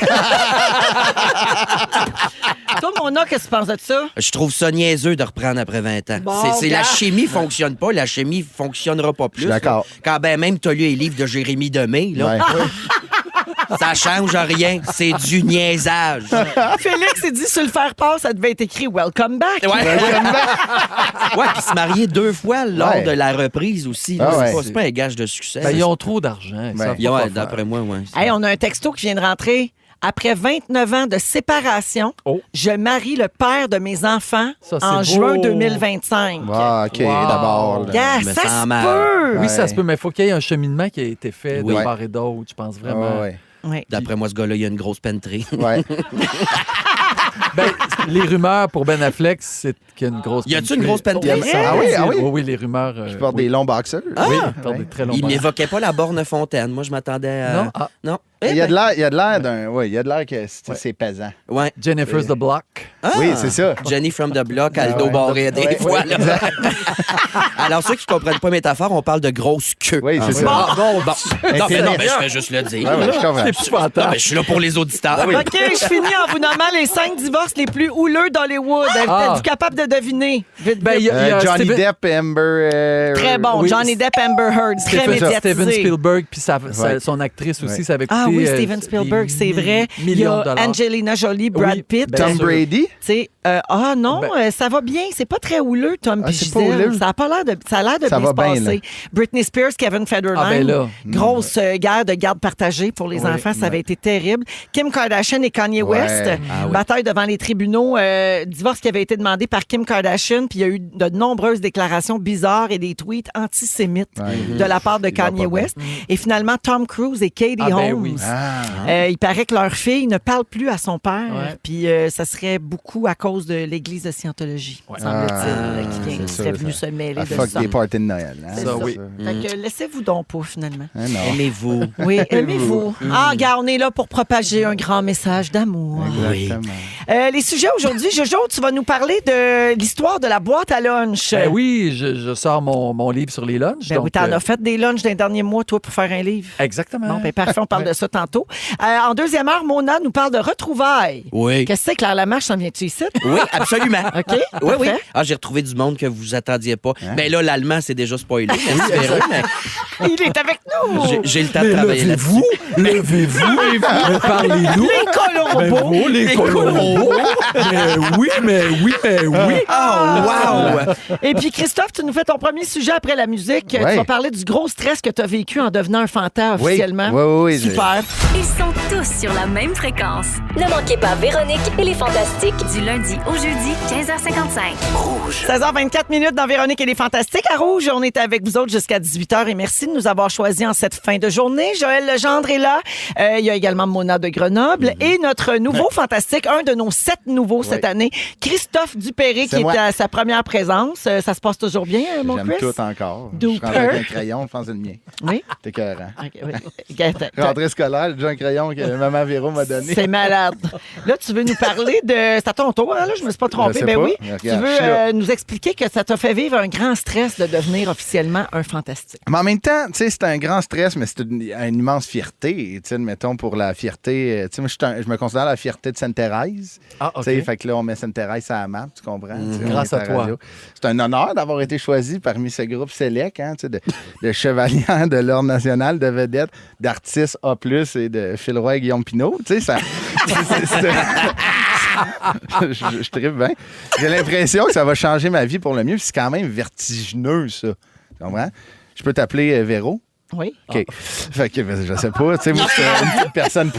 Toi, Mona, qu'est-ce que tu penses de ça? Je trouve ça niaiseux de reprendre après 20 ans. Bon, La gars. chimie fonctionne pas, la chimie fonctionnera pas plus. Je suis d'accord. là. Quand ben même tu as lu les livres de Jérémy Demé, là, Ouais. ça change rien. C'est du niaisage. Félix s'est dit sur le faire-part, ça devait être écrit Welcome back. Ouais. Ouais, puis se marier 2 fois lors Ouais. de la reprise aussi. là, Ah ouais. c'est pas un gage de succès. Ben, ils ont trop d'argent. ils Ben, savent Ouais, pas quoi faire. d'après moi, ouais. Hey, on a un texto qui vient de rentrer. Après 29 ans de séparation, Oh. je marie le père de mes enfants Ça, c'est en beau. juin 2025. Ah, OK, Wow. d'abord. là. Gars, Je me ça sens se mal. peut! Oui, ça Ouais. se peut, mais il faut qu'il y ait un cheminement qui a été fait Oui. de part et d'autre, je pense vraiment. Ouais, Oui. D'après moi, ce gars-là, il y a une grosse penterie. ouais. Ben, les rumeurs pour Ben Affleck, c'est qu'il y a une grosse Y a-tu une penterie. grosse penterie? Oui, Ah oui, ah oui? Oui, les rumeurs. Je porte oui. des longs boxers. Oui, ils portent des très longs Il boxers. m'évoquait pas la borne fontaine. Moi, je m'attendais à... Non? Ah. Non. Il y a de l'air d'un. Oui, il y a de l'air que c'est pesant. Ouais. Jennifer's the Block. Ah! Oui, c'est ça. Jenny from the Block, Aldo ouais. Barré des Ouais, fois. ouais, là. Alors, ceux qui comprennent pas métaphore, on parle de grosse queue. Oui, c'est ça. Ah, bon. Non, mais non, Intéressant. mais je fais juste le dire. Ouais, ouais, je comprends. C'est épouvantable. Non, mais je suis là pour les auditeurs. OK, je finis en vous nommant les 5 divorces les plus houleux d'Hollywood. Ah. Êtes-vous capable de deviner? Vite, Ben, vite. il y a Johnny Steven- Depp et Amber. Très bon. oui. Johnny Depp, Amber Heard. Très Steven médiatisé. Spielberg, puis Ouais. son actrice aussi, Ouais. ça avait coûté. Ah oui, Steven Spielberg, c'est vrai. Il y Millions a de dollars. Angelina Jolie, Brad Oui, Pitt. ben Tom sûr. Brady. Tu sais, ah non, Ben- ça va bien. C'est pas très houleux, Tom Ah, et c'est pas Gisèle. houleux? Ça a l'air de Ça bien va se bien, passer. Britney Spears, Kevin Federline. Ah, ben là. Grosse guerre de garde partagée pour les Oui, enfants. Ça avait été terrible. Kim Kardashian et Kanye Ouais. West. Ah oui. Bataille devant les tribunaux. Divorce qui avait été demandé par Kim Kardashian. Puis il y a eu de nombreuses déclarations bizarres et des tweets antisémites de la part de Il va Kanye pas bien. West. Et finalement, Tom Cruise et Katie Ah, ben Holmes. oui. Ah. Il paraît que leur fille ne parle plus à son père, Ouais. puis ça serait beaucoup à cause de l'Église de Scientologie, semble-t-il, qui c'est serait sûr, venu ça. se mêler Ah, de fuck ça. des parties de Noël. Hein? C'est Ça, ça. oui. Fait que laissez-vous donc pas, finalement. Ah, non. Aimez-vous. Oui, aimez-vous. Ah, regarde, on est là pour propager un grand message d'amour. Exactement. Les sujets aujourd'hui, Jojo, tu vas nous parler de l'histoire de la boîte à lunch. Ben oui, je sors mon livre sur les lunchs. Ben donc, oui, t'en as fait des lunchs dans les derniers mois, toi, pour faire un livre. Exactement. Bon, ben parfait, on parle de ça tantôt. En deuxième heure, Mona nous parle de retrouvailles. Oui. Qu'est-ce que c'est, Claire Lamarche, s'en vient-tu ici? Oui, absolument. OK? Oui, oui. Parfait. Ah, j'ai retrouvé du monde que vous attendiez pas. Mais là, l'allemand, c'est déjà spoilé. Merci, Véro, mais Il est avec nous! j'ai le temps de travailler là-dessus. Levez-vous, parlez-nous. Les Colombos! Les Colombos. mais oui. Oh, wow! Et puis, Christophe, tu nous fais ton premier sujet après la musique. Ouais. Tu vas parler du gros stress que tu as vécu en devenant un fantasme Oui. officiellement. Oui. Super. Ils sont tous sur la même fréquence. Ne manquez pas Véronique et les Fantastiques. Du lundi au jeudi, 15h55. 16h24 minutes dans Véronique et les Fantastiques. À Rouge, on est avec vous autres jusqu'à 18h et merci de nous avoir choisis en cette fin de journée. Joël Legendre est là. Il y a également Mona de Grenoble et notre nouveau fantastique, un de nos 7 nouveaux cette année, Christophe Dupéré, qui C'est moi. est à sa première présence. Ça se passe toujours bien, mon J'aime Chris? tout encore. Je Duper. rentre avec un crayon, je pense que c'est le mien. Oui? T'es écœurant. OK, oui. Rentrée scolaire, j'ai un crayon que maman Véro m'a donné. C'est malade. Là, tu veux nous parler de... C'est à ton tour, hein, là? Je me suis pas trompée. Je sais Ben pas. oui. Regarde, Tu veux je suis là. nous expliquer que ça t'a fait vivre un grand stress de devenir officiellement un fantastique. Mais en même temps, tu sais, c'est un grand stress, mais c'est une immense fierté. Tu sais, mettons, pour la fierté. Tu sais, moi, je me considère la fierté de Sainte-Thérèse. Ah, Tu OK. sais, fait que là, on met Sainte-Thérèse à la map, tu comprends? Tu sais, on Grâce est à toi. radio. C'est un honneur d'avoir été choisi parmi ce groupe sélect, hein, tu sais, de chevaliers de l'Ordre national, de vedettes, d'artistes A+, et de Phil Roy et Guillaume Pinault. Tu sais, ça... je tripe bien. J'ai l'impression que ça va changer ma vie pour le mieux. puis c'est quand même vertigineux, ça. Tu comprends? Je peux t'appeler Véro. Oui. OK. Fait que je sais pas. Tu sais, moi, je suis une petite personne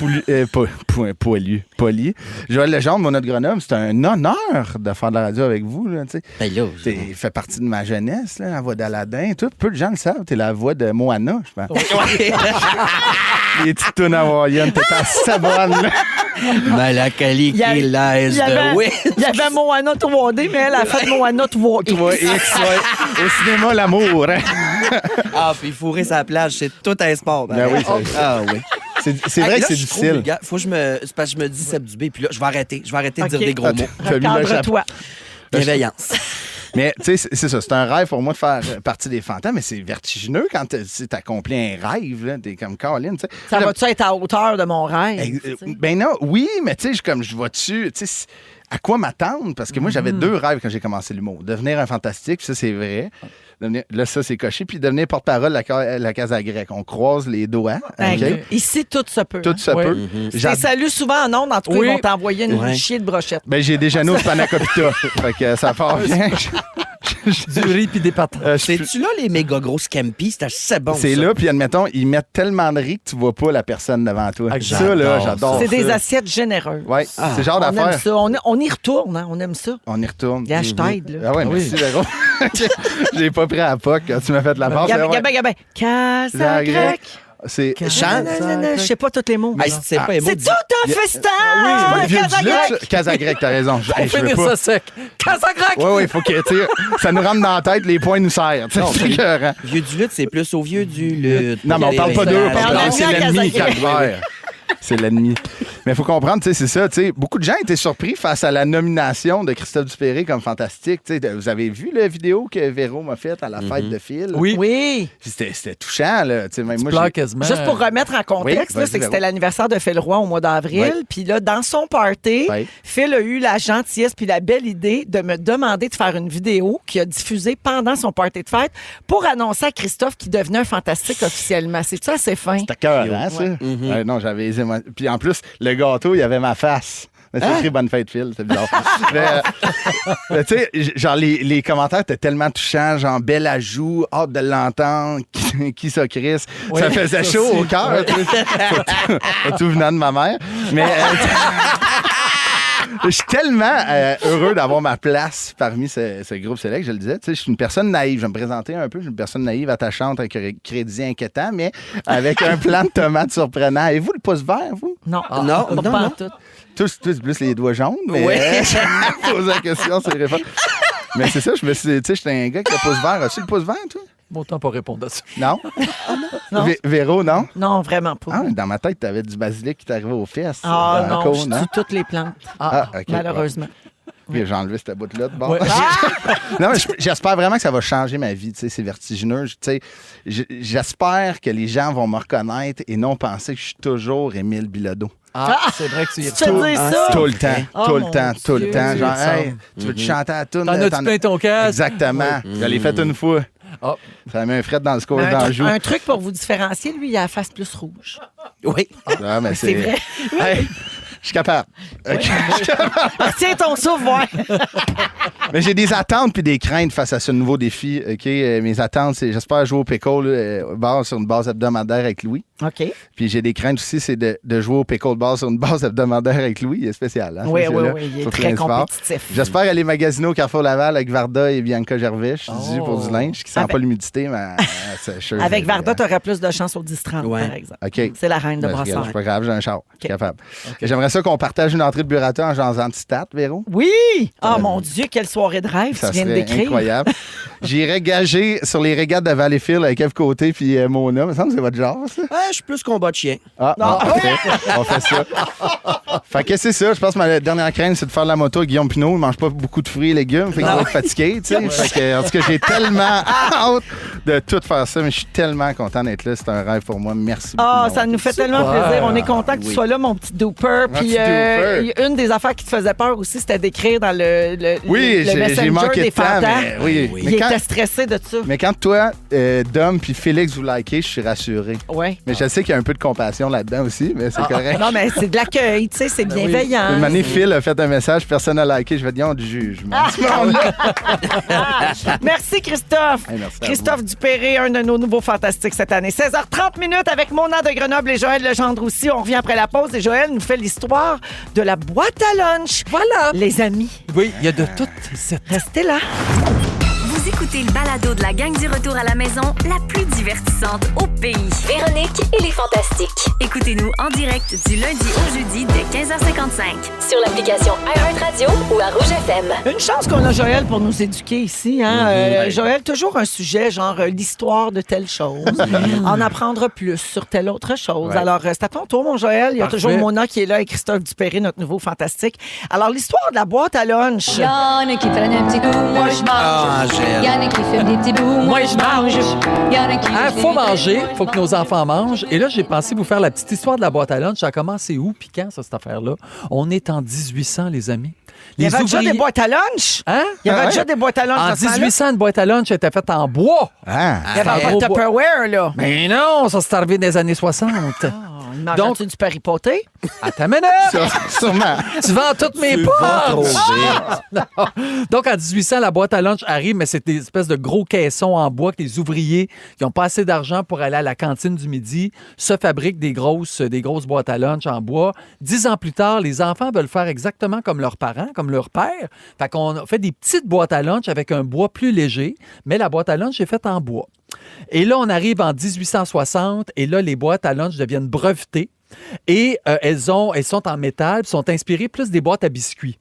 polie. Joël Legendre, mon autre Grenoble, c'est un honneur de faire de la radio avec vous. Là, tu sais. Ben là, Il fait partie de ma jeunesse, là, la voix d'Aladin. Tout, peu de gens le savent. T'es la voix de Moana, je pense. Les petites tunes hawaïennes, t'es assez bonne. Là. Malakali Il y a- qui laisse il y avait- de oui. Il y avait Moana 3D, mais elle a fait Moana 3X. 3X, ouais. Au cinéma, l'amour. Hein? Ah, puis fourrer sa plage, c'est tout un sport. Ben oui, Ah oui. C'est vrai Hey, que là, c'est je trouve, difficile. les gars, faut que c'est parce que je me dis Seb Dubé, puis là, je vais arrêter de OK. dire des gros mots. T'as mis le Recadre-toi. Bienveillance. Mais tu sais, c'est ça. C'est un rêve pour moi de faire partie des fantasmes, mais c'est vertigineux quand t'accomplis un rêve. Là, t'es comme Caroline. Tu sais. Ça va-tu être à hauteur de mon rêve? tu sais? Ben non, oui, mais tu sais, comme je vois dessus, tu sais, à quoi m'attendre? Parce que moi, j'avais 2 rêves quand j'ai commencé l'humour. Devenir un fantastique, ça, c'est vrai. Là, ça, c'est coché. Puis devenir porte-parole de la Casa Grecque. On croise les doigts. Ben, OK? Ici, tout se peut. Tout se Ouais. peut. Je les salue souvent en ondes. En tout cas, Oui. ils vont t'envoyer une Ouais. chier de brochette. Ben, j'ai déjeuné au Panacopita. Fait que ça part bien. Du riz puis des patates. C'est-tu là les méga gros scampi? C'est assez bon. C'est ça. là, puis admettons, ils mettent tellement de riz que tu vois pas la personne devant toi. Ah, ça, là, j'adore j'adore. C'est des ça. assiettes généreuses. Ouais, c'est le genre On aime d'affaire. ça. On y retourne, hein? On aime ça. On y retourne. Gars, je t'aide, là. Ah ouais, Ah merci, oui. Véro. J'ai pas pris à la POC quand tu m'as fait la passe. Gabin. Casa Zagreb. Grecque. C'est... Chante. Je sais pas tous les mots. Hey, c'est pas C'est tout un festin! Oui, vieux Casa du lutte, Grecque. ça. Casa Grecque, t'as raison. Pour Je veux finir pas. ça sec. Casagrac! Oui, il faut que, tu sais, ça nous rentre dans la tête, les points nous serrent. tu sais, Non, c'est mais- écœurant. Vieux du lutte, c'est plus au vieux du lutte. Non, mais on parle pas d'eux, Mais on aime c'est bien l'ennemi, Casa Grecque. calvaire. C'est l'ennemi. Mais il faut comprendre, tu sais, c'est ça. Tu sais, beaucoup de gens étaient surpris face à la nomination de Christophe Dupéré comme fantastique. Tu sais, vous avez vu la vidéo que Véro m'a faite à la fête de Phil? Oui. Oui. Puis c'était touchant, là. Tu sais, même moi, Pleure j'ai- quasiment. Juste pour remettre en contexte, Oui, là, vas-y, c'est que Véro. c'était l'anniversaire de Phil Roy au mois d'avril. Oui. Puis là, dans son party, Oui. Phil a eu la gentillesse puis la belle idée de me demander de faire une vidéo qu'il a diffusée pendant son party de fête pour annoncer à Christophe qu'il devenait un fantastique officiellement. C'est ça, c'est fin. C'était cœur, ça? Ouais, non, j'avais les émotions. Puis en plus, le gâteau, il y avait ma face. Mais c'est écrit Bonne fête, Phil. C'est bizarre. mais tu sais, genre, les commentaires étaient tellement touchants. Genre, bel ajout, hâte de l'entendre. Qui ça, Chris? Oui, ça faisait ça chaud aussi. au cœur. tu sais. Tout venant de ma mère. Mais je suis tellement heureux d'avoir ma place parmi ce groupe select, je le disais. Tu sais, je suis une personne naïve. Je vais me présenter un peu. Je suis une personne naïve, attachante, avec un crédit inquiétant, mais avec un plan de tomates surprenant. Avez-vous le pouce vert, vous? Non, non, pas non, en non. tout. Tous plus les doigts jaunes, mais Ouais. je pose la question, c'est réponse. Mais c'est ça, je me suis dit, tu sais, j'étais un gars qui a le pouce vert. As-tu le pouce vert, toi? Autant pas répondre à ça. Non? Non. Véro, non? Non, vraiment pas. Ah, dans ma tête, t'avais du basilic qui t'arrivait aux fesses. Ah Dans la non, côte, je tue toutes les plantes, Ah, OK. malheureusement. Puis j'ai enlevé cette bout-là de bord. Ouais. Non, mais j'espère vraiment que ça va changer ma vie. Tu sais, c'est vertigineux. Tu sais, j'espère que les gens vont me reconnaître et non penser que je suis toujours Émile Bilodeau. Ah, c'est vrai que tu y es Tu veux dire ça? Tout le temps, Oh, tout le mon temps, tout le Dieu. temps. Genre, Ça. hey, tu veux te chanter à la toune? T'en as-tu plein ton casque? Exactement. Je l'ai fait une fois. Ah. Ça met un fret dans le score Mais dans le joue. un truc pour vous différencier, lui, il a la face plus rouge. Oui. Ah, mais C'est vrai. Hey, je suis capable. OK. Tiens ton souffle, ouais. Mais j'ai des attentes puis des craintes face à ce nouveau défi. OK? Mes attentes, c'est j'espère jouer au pickleball sur une base hebdomadaire avec Louis. OK. Puis j'ai des craintes aussi, c'est de jouer au pickleball sur une base hebdomadaire avec Louis. Il est spécial. Hein, Oui, ce oui, monsieur-là. oui. Il est Sur très plein de sports. compétitif. J'espère aller magasiner au Carrefour Laval avec Varda et Bianca Gervais. Je suis dû pour du linge qui sent Avec- pas l'humidité, mais sécheuse. Avec Varda, tu aurais plus de chance au 10-30, Ouais. par exemple. OK. C'est la reine de Ben, regarde, Brassard. c'est pas grave, j'ai un char. Capable. J'aimerais ça qu'on partage une entrée de burrata en jasant de stats, Véro. Oui! Ah, mon Dieu, quelle soirée de rêve Ça tu viens de serait décrire. incroyable. J'irais gager sur les régates de Valleyfield avec Eve Côté puis Mona. Il me semble que c'est votre genre, ça. Ouais, je suis plus combat de chien. Ah, bon, parfait. On fait ça. Fait que c'est ça. Je pense que ma dernière crainte, c'est de faire de la moto avec Guillaume Pinot. Il mange pas beaucoup de fruits et légumes. Fait qu'il va être fatigué, tu sais. Fait que, en tout cas, j'ai tellement hâte de tout faire ça, mais je suis tellement content d'être là. C'est un rêve pour moi. Merci beaucoup. Ah, mon ça nous fait tellement plaisir. On est content que tu sois là, mon petit dooper. Puis petit dooper. une des affaires qui te faisait peur aussi, c'était d'écrire dans le Oui, j'ai Messenger manqué des de temps, fantasmes. mais oui. Oui. Mais Il quand, était stressé de ça. mais quand toi, Dom puis Félix vous likez, je suis rassuré. Ouais. Mais je sais qu'il y a un peu de compassion là-dedans aussi, mais c'est correct. Non, mais c'est de l'accueil, tu sais, c'est bienveillant. Une année, Phil a fait un message, personne n'a liké. Je vais dire, on du jugement. Merci, Christophe. Hey, merci à Christophe Dupéré. Dupéré, un de nos nouveaux fantastiques cette année. 16h30 avec Mona de Grenoble et Joël Legendre aussi. On revient après la pause et Joël nous fait l'histoire de la boîte à lunch. Voilà. Les amis, Oui, il y a de toutes cette... restez là. Vous écoutez le balado de la gang du retour à la maison, la plus divertissante au pays. Véronique et les Fantastiques. Écoutez-nous en direct du lundi au jeudi dès 15h55. Sur l'application iHeartRadio ou à Rouge FM. Une chance qu'on a Joël pour nous éduquer ici. Hein? Joël, toujours un sujet, genre l'histoire de telle chose. En apprendre plus sur telle autre chose. Ouais. Alors, c'est à ton tour, mon Joël. Il y a Parfait. toujours Mona qui est là et Christophe Dupéré, notre nouveau fantastique. Alors, l'histoire de la boîte à lunch. Il y en a qui prennent un petit coup, moi je mange. Ah, Angèle. Il y en a qui fument des petits bouts, moi je mange. Il y en a qui. Ah, faut manger, faut que nos enfants mangent. Et là, j'ai pensé vous faire la petite histoire de la boîte à lunch. Ça a commencé où, puis quand, ça, cette affaire-là? On est en 1800, les amis. Il y avait déjà ouvriers- des boîtes à lunch. Hein? Il y avait Ah ouais? déjà des boîtes à lunch En dans ce temps-là. 1800, une boîte à lunch était faite en bois. Ah, Il y avait pas de Tupperware, là. Mais non, ça s'est arrivé des années 60. Il mangeait-tu du péripoté? Attends une minute! sûrement. Tu vends toutes mes potes! Donc, en 1800, la boîte à lunch arrive, mais c'est des espèces de gros caissons en bois que les ouvriers qui n'ont pas assez d'argent pour aller à la cantine du midi se fabriquent des grosses boîtes à lunch en bois. 10 ans plus tard, les enfants veulent faire exactement comme leurs parents, comme leur père. Fait qu'on a fait des petites boîtes à lunch avec un bois plus léger, mais la boîte à lunch est faite en bois. Et là, on arrive en 1860 et là, les boîtes à lunch deviennent brevetées et elles sont en métal, puis sont inspirées plus des boîtes à biscuits.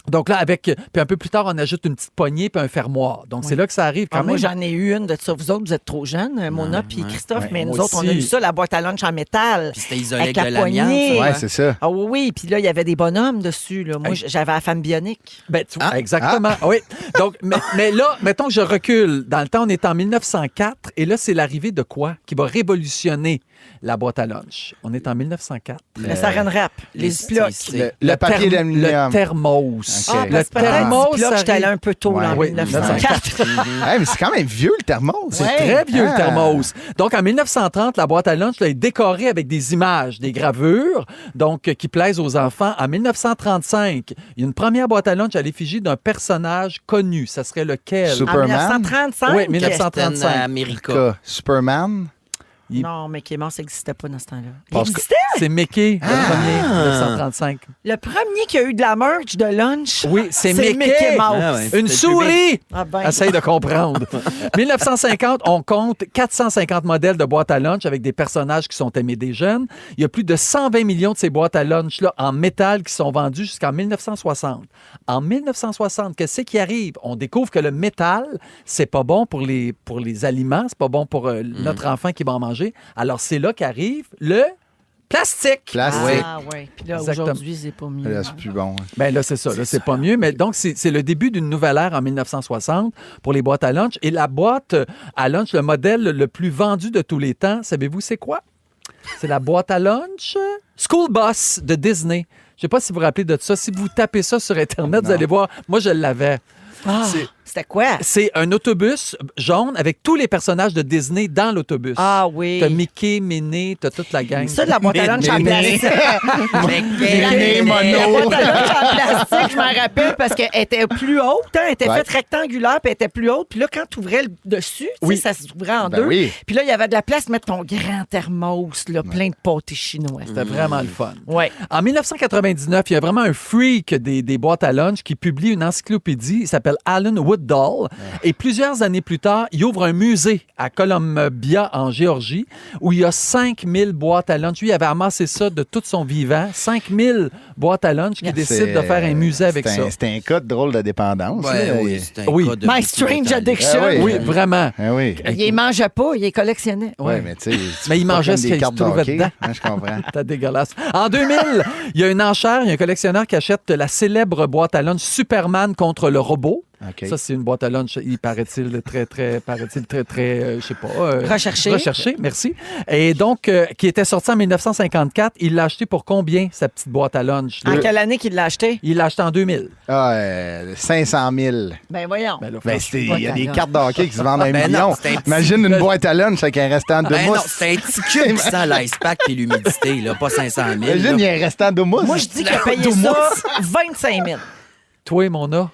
Donc là, puis un peu plus tard, on ajoute une petite poignée puis un fermoir. Donc, c'est là que ça arrive quand Moi, même. j'en ai eu une de ça. Vous autres, vous êtes trop jeunes, Mona puis Christophe, mais nous moi autres, on a aussi. eu ça, la boîte à lunch en métal. Puis c'était isolé Avec avec de la poignée. l'amiante. Ouais, c'est ça. Ah oui, oui. Puis là, il y avait des bonhommes dessus. Là. Moi, j'avais la femme bionique. Ben, exactement, oui. Donc, mais là, mettons que je recule. Dans le temps, on est en 1904 et là, c'est l'arrivée de quoi qui va révolutionner la boîte à lunch? On est en 1904. Le saran wrap, les blocs. Le papier d'aluminium. Le thermos. OK. Ah, Le parce que peut-être thermos, là, j'étais allé arrive- un peu tôt là, en Oui, 1904. Hey, mais c'est quand même vieux, le thermos. C'est Ouais. très vieux, Ah. le thermos. Donc, en 1930, la boîte à lunch là, est décorée avec des images, des gravures, donc qui plaisent aux enfants. En 1935, il y a une première boîte à lunch à l'effigie d'un personnage connu. Ça serait lequel? En Superman. 1935? Oui, 1935. Captain America. Superman. Non, mais Clément, ça n'existait pas dans ce temps-là. Il Parce que- existait? C'est Mickey, le premier, 1935. Le premier qui a eu de la merch de lunch. Oui, c'est C'est Mickey. Mickey Mouse. Ah ouais. Une C'était souris! Ah ben. Essaye de comprendre. 1950, on compte 450 modèles de boîtes à lunch avec des personnages qui sont aimés des jeunes. Il y a plus de 120 millions de ces boîtes à lunch-là en métal qui sont vendues jusqu'en 1960. En 1960, qu'est-ce qui arrive? On découvre que le métal, c'est pas bon pour les aliments, c'est pas bon pour notre enfant qui va en manger. Alors, c'est là qu'arrive le plastique. Plastique. Ah ouais. Puis là, Exactement. aujourd'hui, c'est pas mieux. Là, c'est plus bon. Ben là, c'est ça. Là, c'est pas mieux. Mais donc, c'est le début d'une nouvelle ère en 1960 pour les boîtes à lunch. Et la boîte à lunch, le modèle le plus vendu de tous les temps, savez-vous c'est quoi? C'est la boîte à lunch School Bus de Disney. Je sais pas si vous vous rappelez de ça. Si vous tapez ça sur Internet, vous allez voir. Moi, je l'avais. Ah, C'est- c'était quoi? C'est un autobus jaune avec tous les personnages de Disney dans l'autobus. Ah oui. T'as Mickey, Minnie, t'as toute la gang. Ça, de la boîte à lunch en plastique. Mickey, La Mono. boîte à lunch en plastique, je m'en rappelle parce qu'elle était plus haute. Hein, elle était Ouais. faite rectangulaire, puis elle était plus haute. Puis là, quand tu ouvrais le dessus, tu sais, Oui. ça s'ouvrait en Ben deux. oui. Puis là, il y avait de la place pour mettre ton grand thermos, là, plein de pâtés chinois. C'était vraiment le fun. Ouais. En 1999, il y a vraiment un freak des boîtes à lunch qui publie une encyclopédie. Il s'appelle Alan Woodall. Et plusieurs années plus tard, il ouvre un musée à Columbia, en Géorgie, où il y a 5000 boîtes à lunch. Lui, il avait amassé ça de tout son vivant. 5000 boîtes à lunch qui décide de faire un musée avec ça. C'est un cas de drôle de dépendance. Ouais, là. oui, c'est un Oui. cas de My beaucoup Strange d'état. Addiction. Ah oui. Oui, vraiment. Ah oui. Il les mangeait pas, il les collectionnait. Ouais, mais tu sais. Mais il mangeait ce des qu'il cartes se trouvait de hockey. dedans. Hein, je comprends. T'as dégueulasse. En 2000, il y a une enchère, il y a un collectionneur qui achète la célèbre boîte à lunch Superman contre le robot. OK. Ça, c'est une boîte à lunch, il paraît-il, très, je sais pas. Recherché. Merci. Et donc, qui était sorti en 1954, il l'a acheté pour combien, sa petite boîte à lunch? En quelle année qu'il l'a acheté? Il l'a acheté en 2000. Ah, 500 000. Ben voyons. Ben là, Ben, franchement, il y a des cartes de hockey qui se vendent à un Ben non, million. c'est un petit- Imagine une boîte à lunch avec un restant de Ben non, mousse. c'est un petit cube qui sent l'ice pack et l'humidité, là, pas 500 000. Imagine, il y a un restant de mousse. Moi, je dis qu'il a payé ça 25 000. toi, mon a.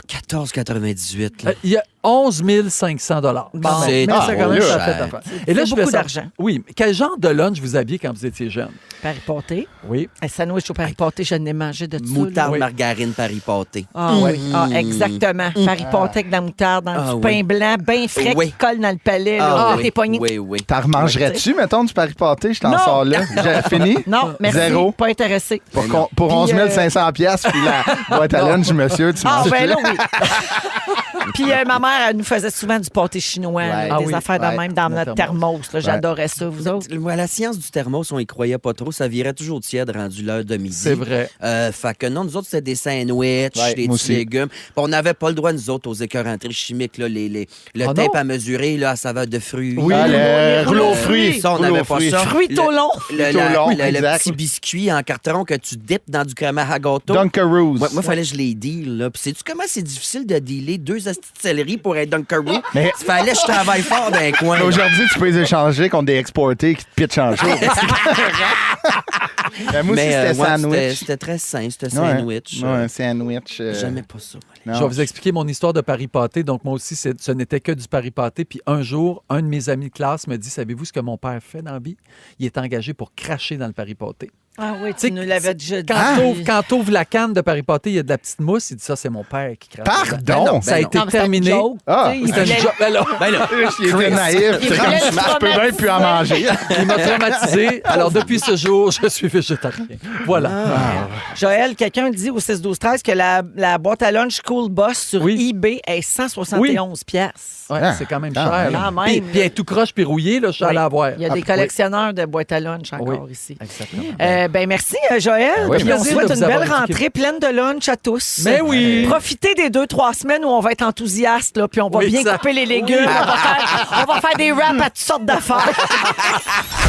14,98. là. Il y a 11 500 $. Bon, c'est mais ça, quand même, ça a fait cher. affaire. Et là, C'est je voulais beaucoup savoir- d'argent. Oui, mais quel genre de lunch vous aviez quand vous étiez jeune? Paris pâté. Oui. Un sandwich au Paris pâté, je n'ai mangé de tout. Moutarde, Oui. margarine, Paris pâté. Ah oui, exactement. Paris pâté avec de la moutarde dans Ah, du oui. pain blanc, bien frais Oui. qui colle dans le palais. Là, Ah, Là, oui. t'es pogné. Oui, oui. T'en remangerais-tu, mettons, du Paris pâté? Je t'en Non. sors là. J'ai fini? Non, merci. Zéro. Pas intéressé. Pour 11 Puis, 500 piastres, puis la boîte à lunch, monsieur, tu Ah, manges ben là. là, oui. Puis ma mère, elle nous faisait souvent du pâté chinois, là, Ouais. des Ah oui, affaires de ouais. même dans Le notre thermos. thermos. Là. J'adorais ça, vous autres. Ouais, la science du thermos, on y croyait pas trop. Ça virait toujours tiède rendu l'heure de midi. C'est vrai. Fait que non, nous autres, c'était des sandwichs, Ouais, des moi petits aussi. légumes. Puis on n'avait pas le droit, nous autres, aux écœuranteries chimiques, là, le Ah tape non? à mesurer là, à saveur de fruits. Oui, le rouleau aux fruits. Ça, on Rouleau n'avait aux pas fruits. ça. Fruits au long. Le, Fruits au long, le exact. petit biscuit en carton que tu dippes dans du crème à gâteau. Dunkaroos. Moi, fallait que je les deal. Là. Puis sais-tu comment c'est difficile de dealer 2 astis de céleri pour un Dunkaroo? Mais- Fallait que je travaille fort dans un coin. Mais aujourd'hui, tu peux les échanger contre des exportés qui te pitchent en chaud. Ben, moi aussi, Mais c'était ouais, sandwich. c'était très sain, c'était Ouais. sandwich. Ouais, un sandwich. J'aimais pas ça. moi. non. Je vais vous expliquer mon histoire de Paris pâté. Donc, moi aussi, ce n'était que du Paris pâté. Puis un jour, un de mes amis de classe me dit, savez-vous ce que mon père fait dans la vie? Il est engagé pour cracher dans le Paris pâté. Ah oui, Tu sais, tu nous l'avais déjà dit. Quand t'ouvres la canne de Paris pâté, il y a de la petite mousse. Il dit, ça, c'est mon père qui crache. Pardon? Ben non, ça a Ben été Non, mais c'était terminé. une joke, Ah, tu sais, il C'était une voulait- joke. Ben là, Ben là, Il était naïf. Il C'est comme, voulait je peux bien plus en manger. il m'a traumatisé. Alors, depuis ce jour, je suis végétarien. Voilà. Joël, quelqu'un dit au 6-12-13 que la boîte à lunch Cool Boss sur Oui. eBay est 171 piastres. Ouais, Ah, c'est quand même quand cher. même. là. Quand Puis, même, puis elle est tout croche puis rouillé, là, je suis allé Oui. la voir. Il y a des collectionneurs de boîtes à lunch encore Oui. ici. Exactement. Ben merci, Joël. Oui, Puis on merci souhaite de une vous avoir belle éduqué. rentrée pleine de lunch à tous. Mais oui. Profitez des 2-3 semaines où on va être enthousiaste, là, puis on va Oui, bien ça- couper les légumes. On va faire des wraps à toutes sortes d'affaires.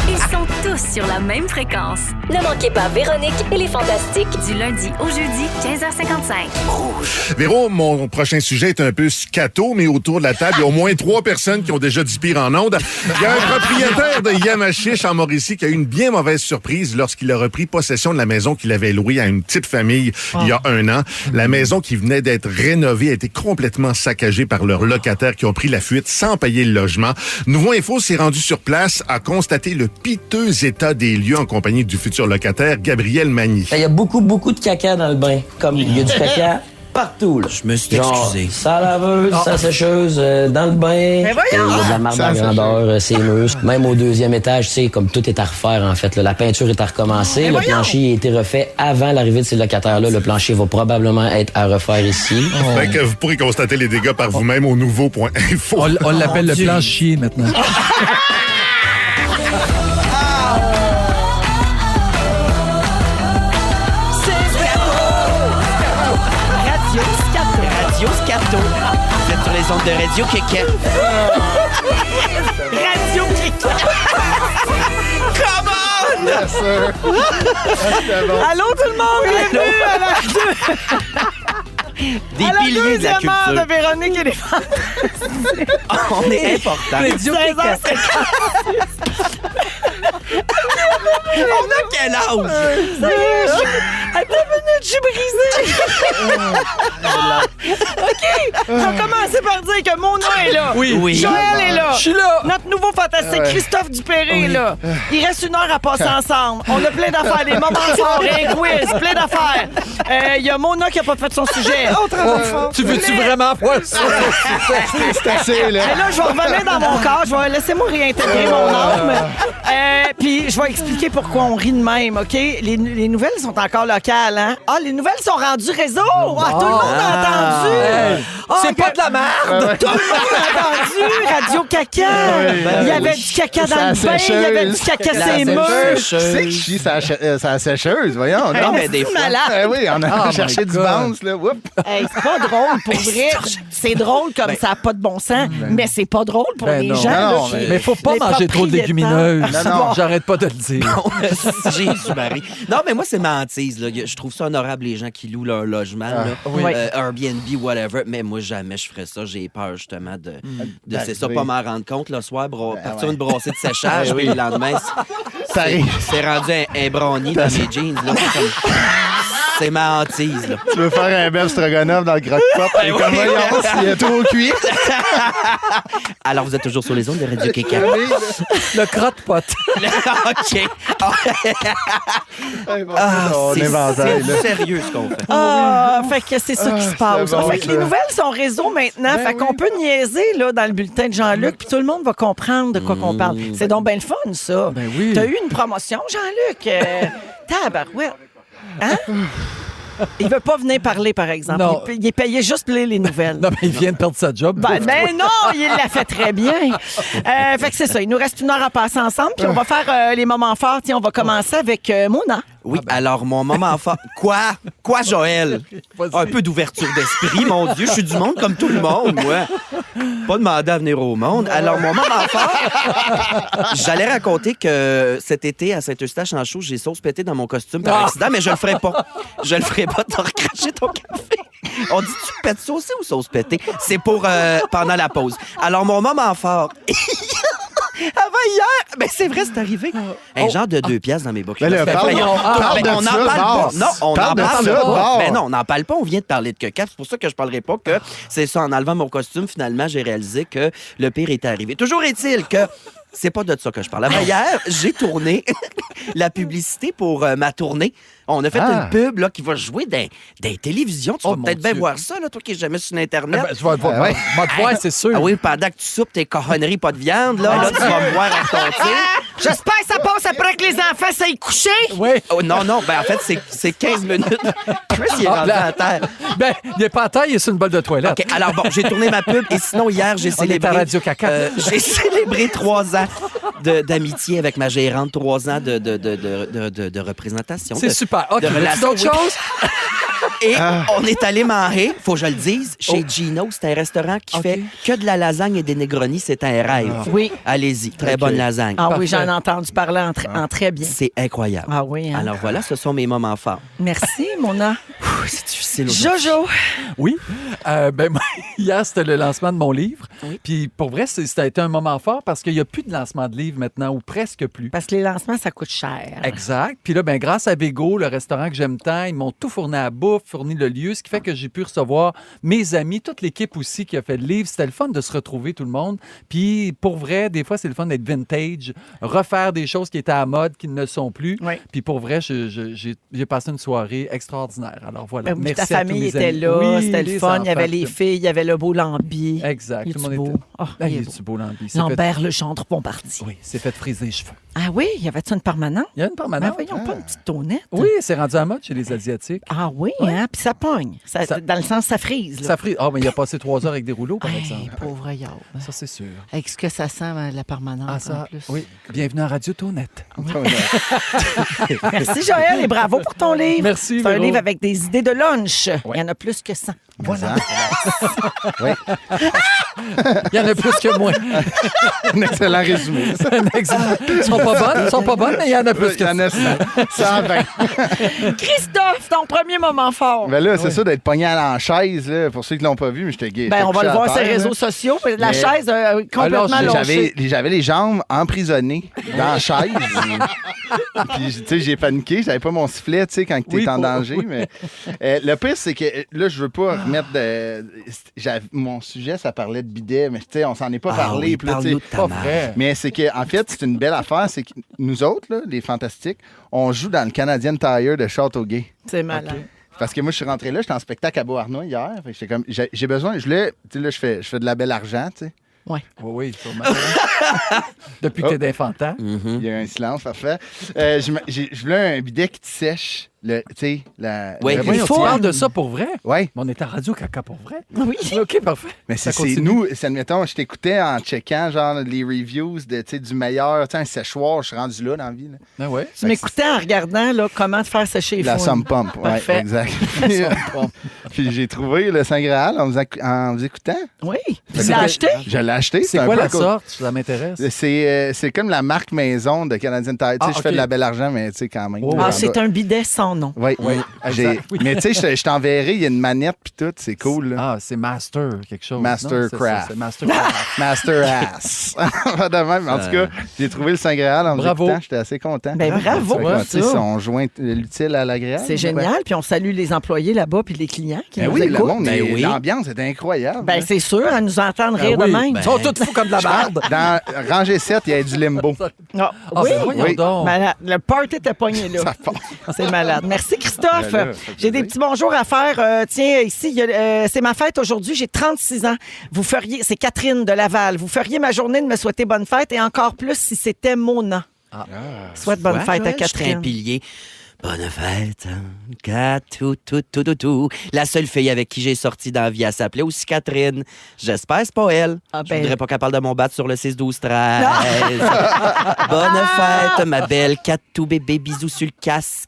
Ils sont tous sur la même fréquence. Ne manquez pas Véronique et les Fantastiques. Du lundi au jeudi, 15h55. Véro, mon prochain sujet est un peu scato, mais autour de la table, il y a au moins 3 personnes qui ont déjà dit pire en ondes. Il y a un propriétaire de Yamachiche en Mauricie qui a eu une bien mauvaise surprise lorsqu'il a repris possession de la maison qu'il avait louée à une petite famille il y a 1 an. La maison qui venait d'être rénovée a été complètement saccagée par leurs locataires qui ont pris la fuite sans payer le logement. Nouveau Info s'est rendu sur place, a constaté le piteux état des lieux en compagnie du futur locataire, Gabriel Magny. Il y a beaucoup de caca dans le bain. Comme il y a du caca partout. Là. Je me suis Genre, excusé. sa laveuse, sa sécheuse, dans le bain. Mais voyons! Il y a de la marde Sa à grandeur, ses murs. Même au 2e étage, tu sais, comme tout est à refaire, en fait. Là. La peinture est à recommencer. Le plancher a été refait avant l'arrivée de ces locataires-là. Le plancher va probablement être à refaire ici. Fait que vous pourrez constater les dégâts par vous-même au nouveau.info. On l'appelle le planchier maintenant. Radio Scato. Radio Scato. Vous êtes sur les ondes de Radio Kéké. Radio Kika. Yes, sir. C'était bon. Allô tout le monde, bienvenue à Des la piliers de la deuxième heure culture. de Véronique et les Fantastiques. On est important. Radio 16h50. On a quel âge? Attends une minute, je suis brisée. OK, je vais commencer par dire que Mona est là. Oui. Oui. Joël est là. Je suis là. Notre nouveau fantastique Christophe Dupéré est là. Il reste 1 heure à passer ensemble. On a plein d'affaires, des moments forts, un quiz, plein d'affaires. Il y a Mona qui n'a pas fait son sujet. Tu veux-tu vraiment voir ça? C'est assez, là. Et là, je vais revenir dans mon corps. Laissez-moi réintégrer mon âme. Puis, je vais expliquer pourquoi on rit de même, OK? Les nouvelles sont encore locales, hein? Ah, les nouvelles sont rendues réseau! Ah, tout le monde a entendu! Hey, Ah, c'est pas de la merde! Tout le monde a entendu! Radio Caca! Il y avait du caca dans le Ça bain, il y avait du sécheuse. caca La ses murs! Qui c'est qui chie sa sécheuse? Voyons. Non, donc. mais des fois. Malade! Eh oui, on a Oh cherché my du God. bounce, là. Oups. Hey, c'est pas drôle pour vrai. C'est drôle comme ça n'a pas de bon sens, mais c'est pas drôle pour Ben les non. gens. Non, là, non, qui- Mais faut pas les manger trop de légumineuses. Non, non. J'arrête pas de le dire. Jésus Marie. Non, mais moi, c'est ma hantise. Là. Je trouve ça honorable, les gens qui louent leur logement. là. oui. Airbnb, whatever. Mais moi, jamais je ferais ça. J'ai peur, justement, de c'est ça, pas m'en rendre compte le soir, partir une brossée de séchage, puis le lendemain, Ça arrive. c'est rendu un brownie dans mes jeans. Là. C'est comme- C'est ma hantise, là. Tu veux faire un bel stroganoff dans le croque-pot? Ben Et comme oui. voyons, s'il est trop cuit. Alors, vous êtes toujours sur les ondes de Radio Kéka. Le crotte-pot. OK. On c'est inventaire, là. sérieux ce qu'on fait. Ah, fait que c'est ça qui se passe. c'est bon, fait que ça. les nouvelles sont réseau maintenant. fait qu'on peut niaiser là, dans le bulletin de Jean-Luc, puis tout le monde va comprendre de quoi qu'on parle. C'est donc bien le fun, ça. Ben oui. T'as eu une promotion, Jean-Luc. Tabarouette. Hein? Il veut pas venir parler, par exemple. Non. Il est payé juste pour lire les nouvelles. Non, mais il vient de perdre sa job. Ben non, il l'a fait très bien. Fait que c'est ça. Il nous reste 1 heure à passer ensemble, puis on va faire les moments forts. Tiens, on va commencer avec Mona. Oui, alors mon moment fort. Quoi, Joël? Un peu d'ouverture d'esprit, mon Dieu. Je suis du monde comme tout le monde, moi. Pas demandé à venir au monde. Alors, mon moment fort, j'allais raconter que cet été, à Saint-Eustache-en-Chaux, j'ai sauce pété dans mon costume par accident, mais je le ferai pas. Je le ferai pas. T'as recraché ton café. On dit-tu pète saucée ou sauce pétée? C'est pour pendant la pause. Alors, mon moment fort... Avant hier, ben c'est vrai, c'est arrivé. Un genre de 2 piastres dans mes boucles. Ben là, parle on de n'en ça, parle pas. Bart. Non, on Parle n'en de parle ça, pas. Bart. Ben non, on n'en parle pas. On vient de parler de caca. C'est pour ça que je parlerai pas que c'est ça. En enlevant mon costume, finalement, j'ai réalisé que le pire était arrivé. Toujours est-il que c'est pas de ça que je parle. Avant hier, j'ai tourné la publicité pour ma tournée. On a fait une pub là, qui va jouer dans des télévisions. Tu vas peut-être bien voir ça, là, toi qui n'es jamais sur Internet. Je vais te voir. ouais. Moi, te voir, c'est sûr. Ah oui, pendant que tu soupes tes cochonneries, pas de viande, là tu vas me voir à ton tir. J'espère que ça passe après que les enfants s'aillent coucher. Oui. Oh, non, ben en fait, c'est 15 minutes. Chris, il est rendu à terre. Ben, il n'est pas à terre, il est sur une bolle de toilette. OK, alors bon, j'ai tourné ma pub et sinon, hier, j'ai On est célébré... à Radio Caca. j'ai célébré 3 ans d'amitié avec ma gérante, 3 ans de représentation. C'est super. OK, de veux-tu relation, d'autres oui. choses? Et on est allé manger, faut que je le dise, chez Gino. C'est un restaurant qui fait que de la lasagne et des Negroni. C'est un rêve. Oui. Allez-y, très bonne lasagne. Ah oui, Parfait. j'en ai entendu parler en très bien. C'est incroyable. Ah oui, hein? Alors voilà, ce sont mes moments forts. Merci, Mona. C'est difficile aujourd'hui. Jojo. Oui. Ben, moi, hier, c'était le lancement de mon livre. Puis pour vrai, ça a été un moment fort parce qu'il n'y a plus de lancement de livre maintenant, ou presque plus. Parce que les lancements, ça coûte cher. Exact. Puis là, ben, grâce à Vego, le restaurant que j'aime tant, ils m'ont tout fourni à la bouffe, fourni le lieu, ce qui fait que j'ai pu recevoir mes amis, toute l'équipe aussi qui a fait le livre. C'était le fun de se retrouver, tout le monde. Puis pour vrai, des fois, c'est le fun d'être vintage, refaire des choses qui étaient à la mode, qui ne le sont plus. Oui. Puis pour vrai, j'ai passé une soirée extraordinaire. Alors voilà. Ben oui, Merci ta à tous famille mes était amis. là, Oui, c'était le les fun. Il y avait enfants, les filles, il y avait le beau Lambi. Exact. Il Tout le est-tu monde beau? était... Oh, Ah, il est il beau. est-tu beau, Lambi? Lambert Legendre Bombardier. Oui, c'est fait friser les cheveux. Ah oui, y avait-tu une permanente? Il y a une Ben permanente. voyons, pas une petite tonnette. Oui, c'est rendu à mode chez les Asiatiques. Ah oui, hein? Puis ça pogne. Ça- Dans le sens, ça frise. Là. Ça frise. Ah, mais il a passé 3 heures avec des rouleaux, par Hey, exemple. pauvre Yard. Ça, c'est sûr. Avec ce que ça sent, la permanente. Ah, en ça, plus. oui. Bienvenue à Radio Tournette. Merci, Joël, et bravo pour ton livre. Merci, C'est un Véro. livre avec des idées de lunch. Ouais. Il y en a plus que 100. Voilà. Il y en a plus que moi. Un excellent résumé. Ils sont pas bonnes, mais il y en a plus Il que y en a 120. Christophe, ton premier moment fort. Mais là, c'est ça d'être pogné à la chaise, là, pour ceux qui l'ont pas vu, mais j'étais gay. Ben, on va le voir sur les réseaux sociaux. sociaux. La Mais- chaise complètement Alors, lâchée. J'avais les jambes emprisonnées dans la chaise. Puis, tu sais, j'ai paniqué. J'avais pas mon sifflet, tu sais, quand t'es Oui, en pour- danger. Mais le pire, c'est que là, je veux pas remettre de... Mon sujet, ça parlait de bidet, mais tu sais, on s'en est pas parlé. oui, puis là, tu sais, parle-nous de ta pas mère. vrai. mais c'est que en fait, c'est une belle affaire. C'est que nous autres, là, les Fantastiques, on joue dans le Canadian Tire de Châteauguay. C'est malin. Parce que moi, je suis rentré là, j'étais en spectacle à Beauharnois hier. Fait que j'étais comme, j'ai besoin, je voulais, tu sais, là, je fais de la belle argent, tu sais. Oui, oui, sûrement. Depuis que t'es d'infantin. Il y a un silence, parfait. Je voulais un bidet qui te sèche, tu sais, Oui. le- Voyons, faut- tu parles de ça pour vrai? Ouais. Mais on est à Radio Caca pour vrai? Oui. OK, parfait. Mais Ça c'est continue. nous, c'est, admettons, je t'écoutais en checkant, genre, les reviews de, tu sais, du meilleur, tu sais, un séchoir, je suis rendu là dans la vie, là. Ah ouais. Tu m'écoutais en regardant là, comment te faire sécher les La fouines. Sum Pump, ouais, Parfait. exact. Puis j'ai trouvé le Saint Graal en vous écoutant. Oui. Fait Tu que- l'as acheté? Je l'ai acheté. C'est un quoi peu la à cause- sorte? Ça m'intéresse. C'est comme la marque maison de Canadian Tire. Tu sais, Ah, je fais ok. de la belle argent, mais tu sais, quand même. Oh, Ah, c'est un bidet sans son nom. Oui, oui. exact. Oui. Mais tu sais, je t'enverrai, il y a une manette puis tout, c'est cool. Là. Ah, c'est Master, quelque chose. Mastercraft. C'est Mastercraft. Master ass. Pas de même. En tout cas, j'ai trouvé le Saint-Graal en Bravo. écoutant, j'étais assez content. Ben, bravo Fait pour que, tu sais, ça. on joint l'utile à l'agréable. C'est génial. Puis on salue les employés là-bas puis les clients qui Ben nous oui, le écoutent. monde, Ben oui. l'ambiance est incroyable. Ben, c'est sûr, à nous entendre Ben rire oui, de même. Ils sont tous fous comme de la merde. Dans rangée 7, il y a du limbo. Ah, Ah, oui, ben voyons oui. donc. Malade. Le party était pogné là. Ça part. C'est malade. Merci, Christophe. Ben là, ça fait J'ai des plaisir. petits bonjours à faire. Tiens, ici, c'est ma fête aujourd'hui. J'ai 36 ans. Vous feriez, c'est Catherine de Laval. Vous feriez ma journée de me souhaiter bonne fête et encore plus si c'était Mona. Souhaite bonne Ouais, fête à Joël, je serais un Catherine. pilier. Bonne fête, hein, tout. La seule fille avec qui j'ai sorti dans la vie, elle s'appelait aussi Catherine. J'espère que c'est pas elle. Ah, Je ben. voudrais pas qu'elle parle de mon bat sur le 6-12-13. Bonne fête, ma belle Catou bébé, bisous sur le casse.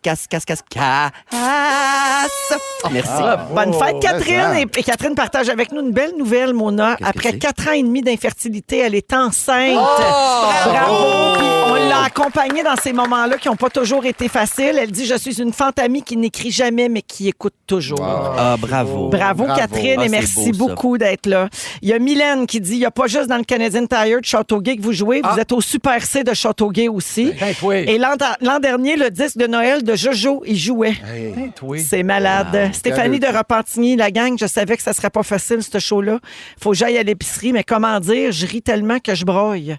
Merci. Bonne fête, Catherine. ça. Et Catherine partage avec nous une belle nouvelle, Mona. Qu'est-ce que Après c'est? 4 ans et demi d'infertilité, elle est enceinte. Oh! Bravo. Puis on l'a accompagnée dans ces moments-là qui n'ont pas toujours été faciles. Elle dit, je suis une fantamie qui n'écrit jamais, mais qui écoute toujours. Ah, bravo. Bravo, Catherine, Ah, et c'est merci beau, ça. beaucoup d'être là. Il y a Mylène qui dit, il n'y a pas juste dans le Canadian Tire de Châteauguay que vous jouez, vous êtes au Super C de Châteauguay aussi. Ben, oui. Et l'an dernier, le disque de Noël de Jojo, il jouait. Ben, oui. C'est malade. Stéphanie de Repentigny, la gang, je savais que ça serait pas facile, ce show-là. Faut que j'aille à l'épicerie, mais comment dire, je ris tellement que je broille.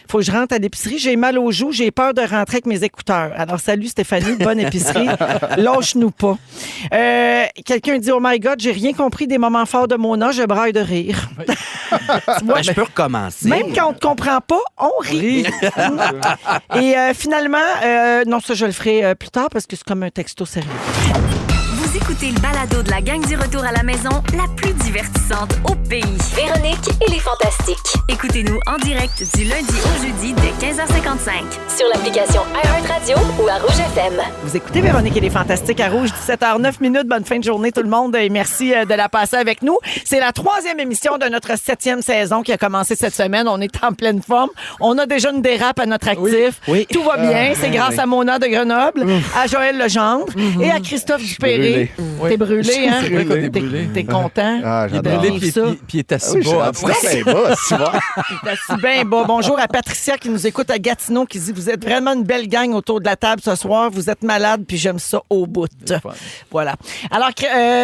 Faut que je rentre à l'épicerie, j'ai mal aux joues, j'ai peur de rentrer avec mes écouteurs. Alors, salut Stéphanie, bonne épicerie. Lâche-nous pas. Quelqu'un dit, oh my God, j'ai rien compris des moments forts de Mona, je braille de rire. Tu vois, Ben, je peux recommencer. même quand on ne comprend pas, on rit. Et finalement, non, ça, je le ferai plus tard parce que c'est comme un texto sérieux. Vous écoutez le balado de la gang du retour à la maison, la plus divertissante au pays. Véronique et les Fantastiques. Écoutez-nous en direct du lundi au jeudi dès 15h55. Sur l'application iHeartRadio ou à Rouge FM. Vous écoutez Véronique et les Fantastiques à Rouge, 17h09 minutes. Bonne fin de journée tout le monde et merci de la passer avec nous. C'est la 3e émission de notre 7e saison qui a commencé cette semaine. On est en pleine forme. On a déjà une dérape à notre actif. Oui. Tout va bien. C'est grâce à Mona de Grenoble, à Joël Legendre et à Christophe Dupéré. T'es brûlé, hein? C'est vrai qu'on est brûlé. T'es content? Ah, Il est j'adore. brûlé, puis ça. il est assis Oui, je suis bas. rendu très bas, tu vois. T'es assis bien bas. Bonjour à Patricia qui nous écoute à Gatineau qui dit, vous êtes vraiment une belle gang autour de la table ce soir. Vous êtes malade puis j'aime ça au bout. fun. Voilà. Alors,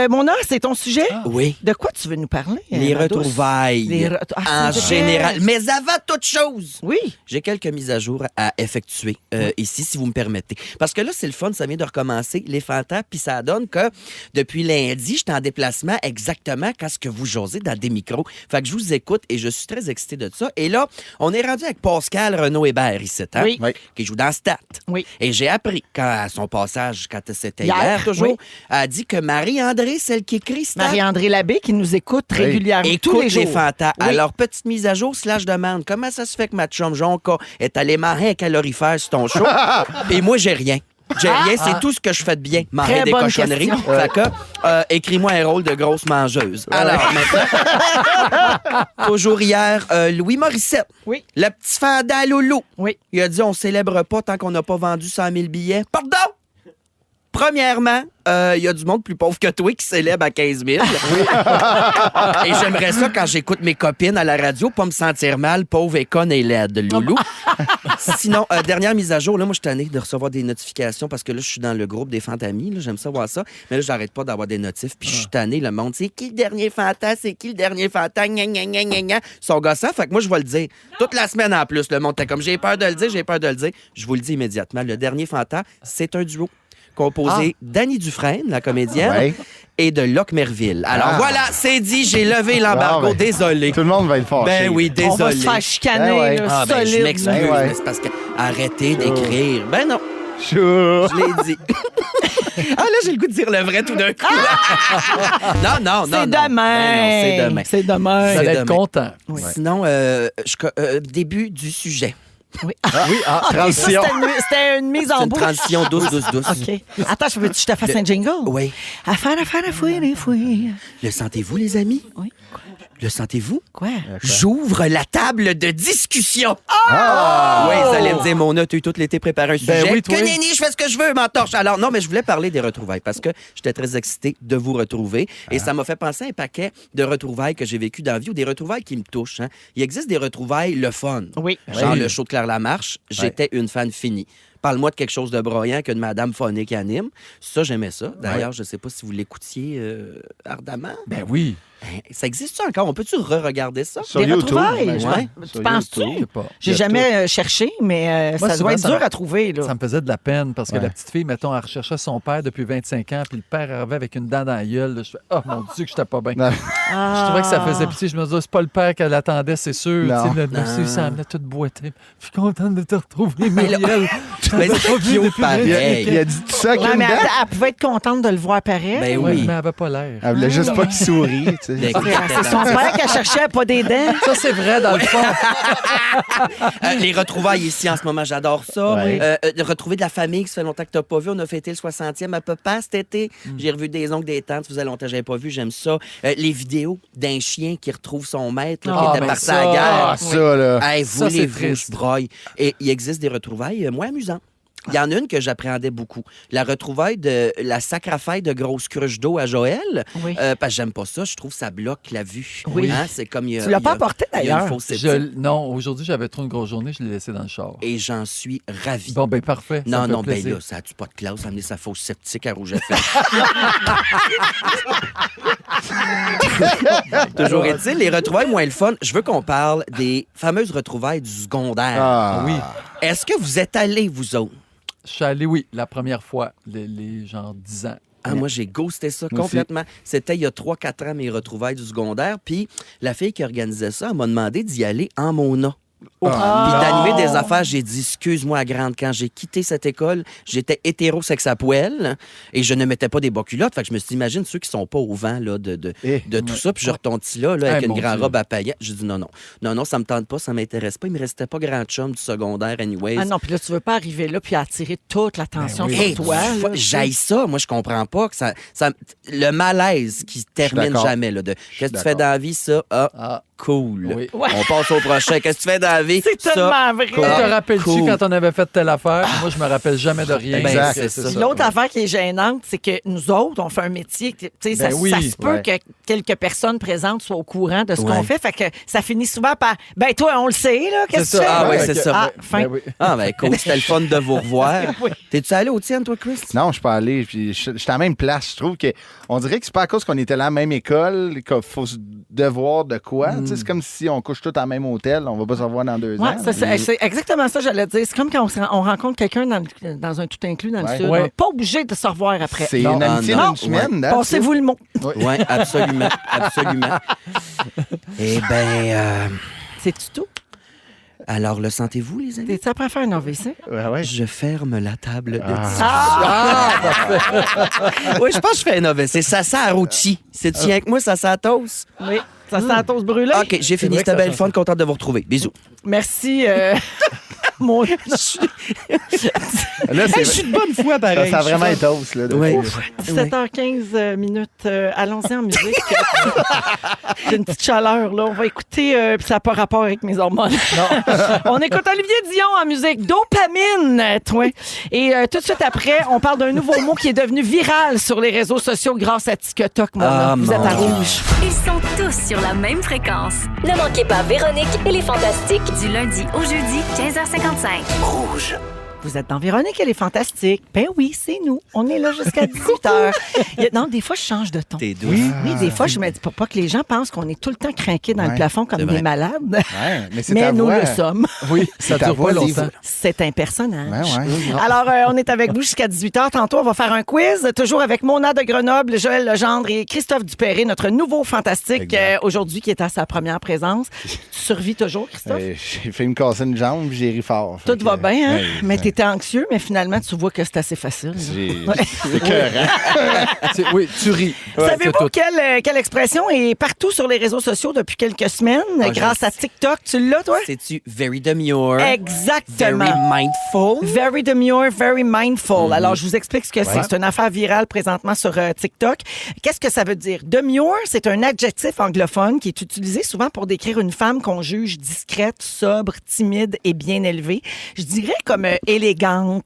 Mona, c'est ton sujet? Oui. De quoi tu veux nous parler? Les ma douce? retrouvailles. Les en c'est général. vrai. Mais avant toute chose, Oui. j'ai quelques mises à jour à effectuer ici, si vous me permettez. Parce que là, c'est le fun, ça vient de recommencer, les fantas, puis ça donne que depuis lundi, j'étais en déplacement exactement quand ce que vous jasez dans des micros. Fait que je vous écoute et je suis très excité de ça. Et là, on est rendu avec Pascal Renaud-Hébert ici, hein, Oui. Oui. qui joue dans Stat. Oui. Et j'ai appris, à son passage, quand c'était Hier, hier, toujours, oui. a dit que Marie-André, celle qui écrit Stat, Marie-André Labbé qui nous écoute Oui. régulièrement écoute tous les jours. fantas. Oui. Alors, petite mise à jour, / demande, comment ça se fait que ma chum Jonca est allée marin calorifère sur ton show? Et moi, j'ai rien. J'ai rien, c'est tout ce que je fais de bien. Manger Très des bonne cochonneries. question. Fait que, écris-moi un rôle de grosse mangeuse. Alors, maintenant, toujours hier, Louis Morissette. Oui. Le petit fanda Loulou. Oui. Il a dit, on célèbre pas tant qu'on n'a pas vendu 100 000 billets. Pardon! Premièrement, il y a du monde plus pauvre que toi qui célèbre à 15 000. Et j'aimerais ça, quand j'écoute mes copines à la radio, pas me sentir mal, pauvre et conne et laide, Loulou. Sinon, dernière mise à jour, là, moi, je suis tanné de recevoir des notifications parce que là, je suis dans le groupe des fantamis. Là, j'aime ça voir ça. Mais là, j'arrête pas d'avoir des notifs. Puis je suis tanné, le monde. C'est qui le dernier fanta? C'est qui le dernier fanta? Gna, gna, gna, gna, gna. Ils sont gossants. Fait que moi, je vais le dire. Toute la semaine en plus, le monde était comme, j'ai peur de le dire, j'ai peur de le dire. Je vous le dis immédiatement. Le dernier fanta, c'est un duo composé d'Annie Dufresne, la comédienne, Ouais. et de Locke Merville. Alors voilà, c'est dit, j'ai levé l'embargo. Ah, ben, Désolé. Tout le monde va être fâché. Ben oui, On va se désolé. faire chicaner, Ben ouais. là, Ah, ben, je solide. m'excuse, Ben ouais. mais c'est parce que arrêtez d'écrire. Ben non, Chou. je l'ai dit. Ah là, j'ai le goût de dire le vrai tout d'un coup. non, non, non. C'est non. Ben demain. non, c'est demain. C'est demain. Vous C'est allez être demain. content. Sinon, début du sujet. Oui. Oui, ah, Transition. C'était une mise C'est en une bouche. transition douce. OK. Attends, je veux que je te fasse un jingle? Oui. Affaire, fouille. Le sentez-vous, les amis? Oui. Le sentez-vous? Quoi? J'ouvre la table de discussion. Ah! Oui, vous allez me dire, Mona, tu as eu tout l'été préparé un sujet. oui, toi. Que nenni, je fais ce que je veux, m'entorche. Alors, non, mais je voulais parler des retrouvailles parce que j'étais très excitée de vous retrouver. Et ça m'a fait penser à un paquet de retrouvailles que j'ai vécu dans la vie ou des retrouvailles qui me touchent. Hein. Il existe des retrouvailles le fun. Oui. Genre le show de Claire Lamarche. J'étais une fan finie. Parle-moi de quelque chose de broyant qu'une Madame Foné qui anime. Ça, j'aimais ça. D'ailleurs, je ne sais pas si vous l'écoutiez ardemment. Ben oui. Ça existe encore? On peut-tu re-regarder ça? Sur Des YouTube. retrouvailles? Ouais. Tu penses-tu? Je sais pas. J'ai Il y a jamais cherché, mais Moi, ça souvent, doit être ça dur me- à trouver. Là. Ça me faisait de la peine parce que Ouais. la petite fille, mettons, elle recherchait son père depuis 25 ans, puis le père arrivait avec une dent dans la gueule. Là. Je fais, oh mon Dieu, que j'étais pas bien. Non. Je trouvais que ça faisait pitié. Je me disais, c'est pas le père qu'elle attendait, c'est sûr. Non. Tu sais, le monsieur, il semblait tout boité. Je suis contente de te retrouver, Muriel. Mais c'est cute, pareil. Il a dit tout ça avec Ouais, une mais dent. elle pouvait être contente de le voir apparaître. Ben Oui, oui. mais elle avait pas l'air. Elle voulait juste pas qu'il sourie. Tu sais. Ben, C'est son père qui a cherché pas des dents. Ça, c'est vrai, dans le fond. Les retrouvailles ici en ce moment, j'adore ça. Ouais. Retrouver de la famille qui ça fait longtemps que tu n'as pas vu. On a fêté le 60e à papa cet été. J'ai revu des oncles, des tantes. Ça faisait longtemps que je n'avais pas vu. J'aime ça. Les vidéos d'un chien qui retrouve son maître là, Ah, qui était ben parti ça. à la guerre. Ah, ça, là. Hey, Ça, c'est voulez-vous, triste. je broille. Et il existe des retrouvailles moins amusantes. Il y en a une que j'appréhendais beaucoup. La retrouvaille de la sacre-fête de grosse cruche d'eau à Joël. Oui. Parce que j'aime pas ça. Je trouve que ça bloque la vue. Oui. Hein, c'est comme il y a, Tu l'as il y pas a- apporté, il y a une d'ailleurs. fausse éthique. Non, aujourd'hui, j'avais trop une grosse journée, je l'ai laissé dans le char. Et j'en suis ravi. Bon, ben parfait. ça Non, me fait non, ben plaisir. là, ça a-tu pas de classe, amener sa fausse sceptique à Rouge FM? Toujours est-il, les retrouvailles moins le fun, je veux qu'on parle des fameuses retrouvailles du secondaire. Ah. Oui. Est-ce que vous êtes allés, vous autres? Je suis allé, oui, la première fois, les genre 10 ans. Ah, moi, j'ai ghosté ça Moi complètement. C'était il y a 3-4 ans, mes retrouvailles du secondaire. Puis la fille qui organisait ça, elle m'a demandé d'y aller en Mona. Puis d'animer des affaires, j'ai dit, excuse-moi, grande, quand j'ai quitté cette école, j'étais hétérosexuel et je ne mettais pas des bas culottes. Fait que je me suis dit, imagine ceux qui sont pas au vent là, de tout ça. Puis je retombe là, avec une mon grande Dieu. robe à paillettes. J'ai dit, non, ça me tente pas, ça m'intéresse pas. Il me restait pas grand chum du secondaire, anyways. Ah non, puis là, tu veux pas arriver là puis attirer toute l'attention Ben sur Hey, toi. là, j'haïs ça. Moi, je comprends pas que ça le malaise qui termine d'accord. jamais. Là, qu'est-ce que tu d'accord. fais dans la vie, ça? Ah, Ah, cool. oui. Ouais. On passe au prochain. Qu'est-ce que tu fais dans la vie? C'est Ça, tellement vrai. Te rappelles-tu cool. quand on avait fait telle affaire? Moi, je me rappelle jamais de rien. Exact, C'est c'est ça. ça. L'autre affaire qui est gênante, c'est que nous autres, on fait un métier. Tu sais, Ben ça, oui, ça se peut ouais. que quelques personnes présentes soient au courant de ce Ouais. qu'on fait. Fait que ça finit souvent par ben toi, on le sait, là. Qu'est-ce que tu C'est fais? ça. Ah ouais, Fait c'est que- ça. Ah, fin. Ben oui. Ah, ben cool. C'était le fun de vous revoir. T'es-tu allé au tien, toi, Chris? Non, je suis pas allé. Puis j'étais à la même place. Je trouve que on dirait que c'est pas à cause qu'on était à la même école qu'il faut se devoir de quoi. Tu sais, c'est comme si on couche tous à la même hôtel. On va pas se revoir dans 2 Ouais, ans. c'est exactement ça, j'allais dire. C'est comme quand on rencontre quelqu'un dans un tout inclus dans le Ouais. sud. Ouais. On n'est pas obligé de se revoir après. C'est Non, une amitié non, d'une semaine. that's it. Passez-vous le mot. Oui, absolument. Absolument. Eh bien, C'est tout. alors, le sentez-vous, les amis? T'es-tu après à faire un AVC? Ouais. Je ferme la table de Ah! Oui, je pense que je fais un AVC. Ça sent à rôti. C'est-tu rien que moi, ça sent à toast? Oui. Ça sent la toast brûlée. OK, j'ai fini. vrai que C'était ça belle sent fun. Contente de vous retrouver. Bisous. Merci. Mon... Là, Hey, je suis de bonne foi, pareil. ça a vraiment été hausse. Là, Oui. 17h15 minutes. Allons-y en musique. J'ai une petite chaleur, là. On va écouter, puis ça n'a pas rapport avec mes hormones. On écoute Olivier Dion en musique. Dopamine, toi. Et tout de suite après, on parle d'un nouveau mot qui est devenu viral sur les réseaux sociaux grâce à TikTok, mon Ah, homme. Vous êtes à mon Dieu. rouge. Ils sont tous sur la même fréquence. Ne manquez pas Véronique et les Fantastiques. Du lundi au jeudi, 15h55. Vous êtes dans Véronique, elle est fantastique. Ben oui, c'est nous. On est là jusqu'à 18h. Non, des fois, je change de ton. T'es douce. Oui, des fois, je me dis pour pas que les gens pensent qu'on est tout le temps craqués dans le Ouais, plafond comme c'est des vrai. malades. Ouais, mais c'est Mais ta nous voix. le sommes. Oui, ça ta dure voix pas dit- longtemps. C'est un personnage. Ouais, ouais. Alors, on est avec vous jusqu'à 18h. Tantôt, on va faire un quiz, toujours avec Mona de Grenoble, Joël Legendre et Christophe Dupéré, notre nouveau fantastique aujourd'hui qui est à sa première présence. Tu survis toujours, Christophe? J'ai fait me casser une jambe, j'ai ri fort. Tout va bien, hein? ouais, Mais t'es t'étais anxieux, mais finalement, tu vois que c'est assez facile. C'est écœurant. Oui, tu ris. Savez-vous c'est tout. quelle expression est partout sur les réseaux sociaux depuis quelques semaines grâce à TikTok? Tu l'as, toi? C'est-tu very demure? Exactement. Very mindful? Very demure, very mindful. Alors, je vous explique ce que c'est. C'est une affaire virale présentement sur TikTok. Qu'est-ce que ça veut dire? Demure, c'est un adjectif anglophone qui est utilisé souvent pour décrire une femme qu'on juge discrète, sobre, timide et bien élevée. Je dirais comme élégante,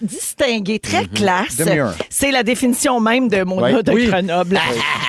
distinguée, très classe. Demure. C'est la définition même de mon Ouais. gars de Oui. Grenoble.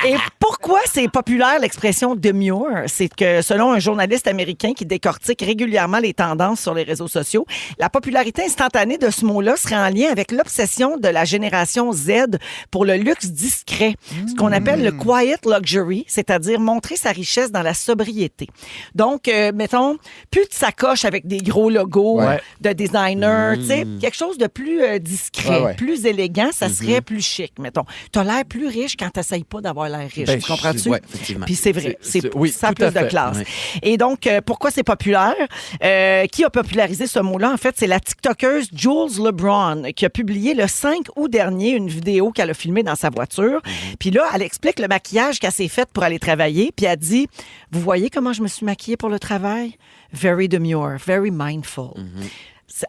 Et pourquoi c'est populaire l'expression demure? C'est que selon un journaliste américain qui décortique régulièrement les tendances sur les réseaux sociaux, la popularité instantanée de ce mot-là serait en lien avec l'obsession de la génération Z pour le luxe discret, ce qu'on appelle le quiet luxury, c'est-à-dire montrer sa richesse dans la sobriété. Donc, mettons, plus de sacoche avec des gros logos de designer, tu sais, quelque chose de plus discret, plus élégant, ça serait plus chic, mettons. T'as l'air plus riche quand t'essayes pas d'avoir l'air riche, Ben, tu comprends-tu? ouais, effectivement. Puis c'est vrai, oui, ça a tout à plus de fait. classe. Ouais. Et donc, pourquoi c'est populaire? Qui a popularisé ce mot-là? En fait, c'est la TikTokeuse Jules LeBron qui a publié le 5 août dernier une vidéo qu'elle a filmée dans sa voiture. Puis là, elle explique le maquillage qu'elle s'est fait pour aller travailler. Puis elle dit, vous voyez comment je me suis maquillée pour le travail? Very demure, very mindful.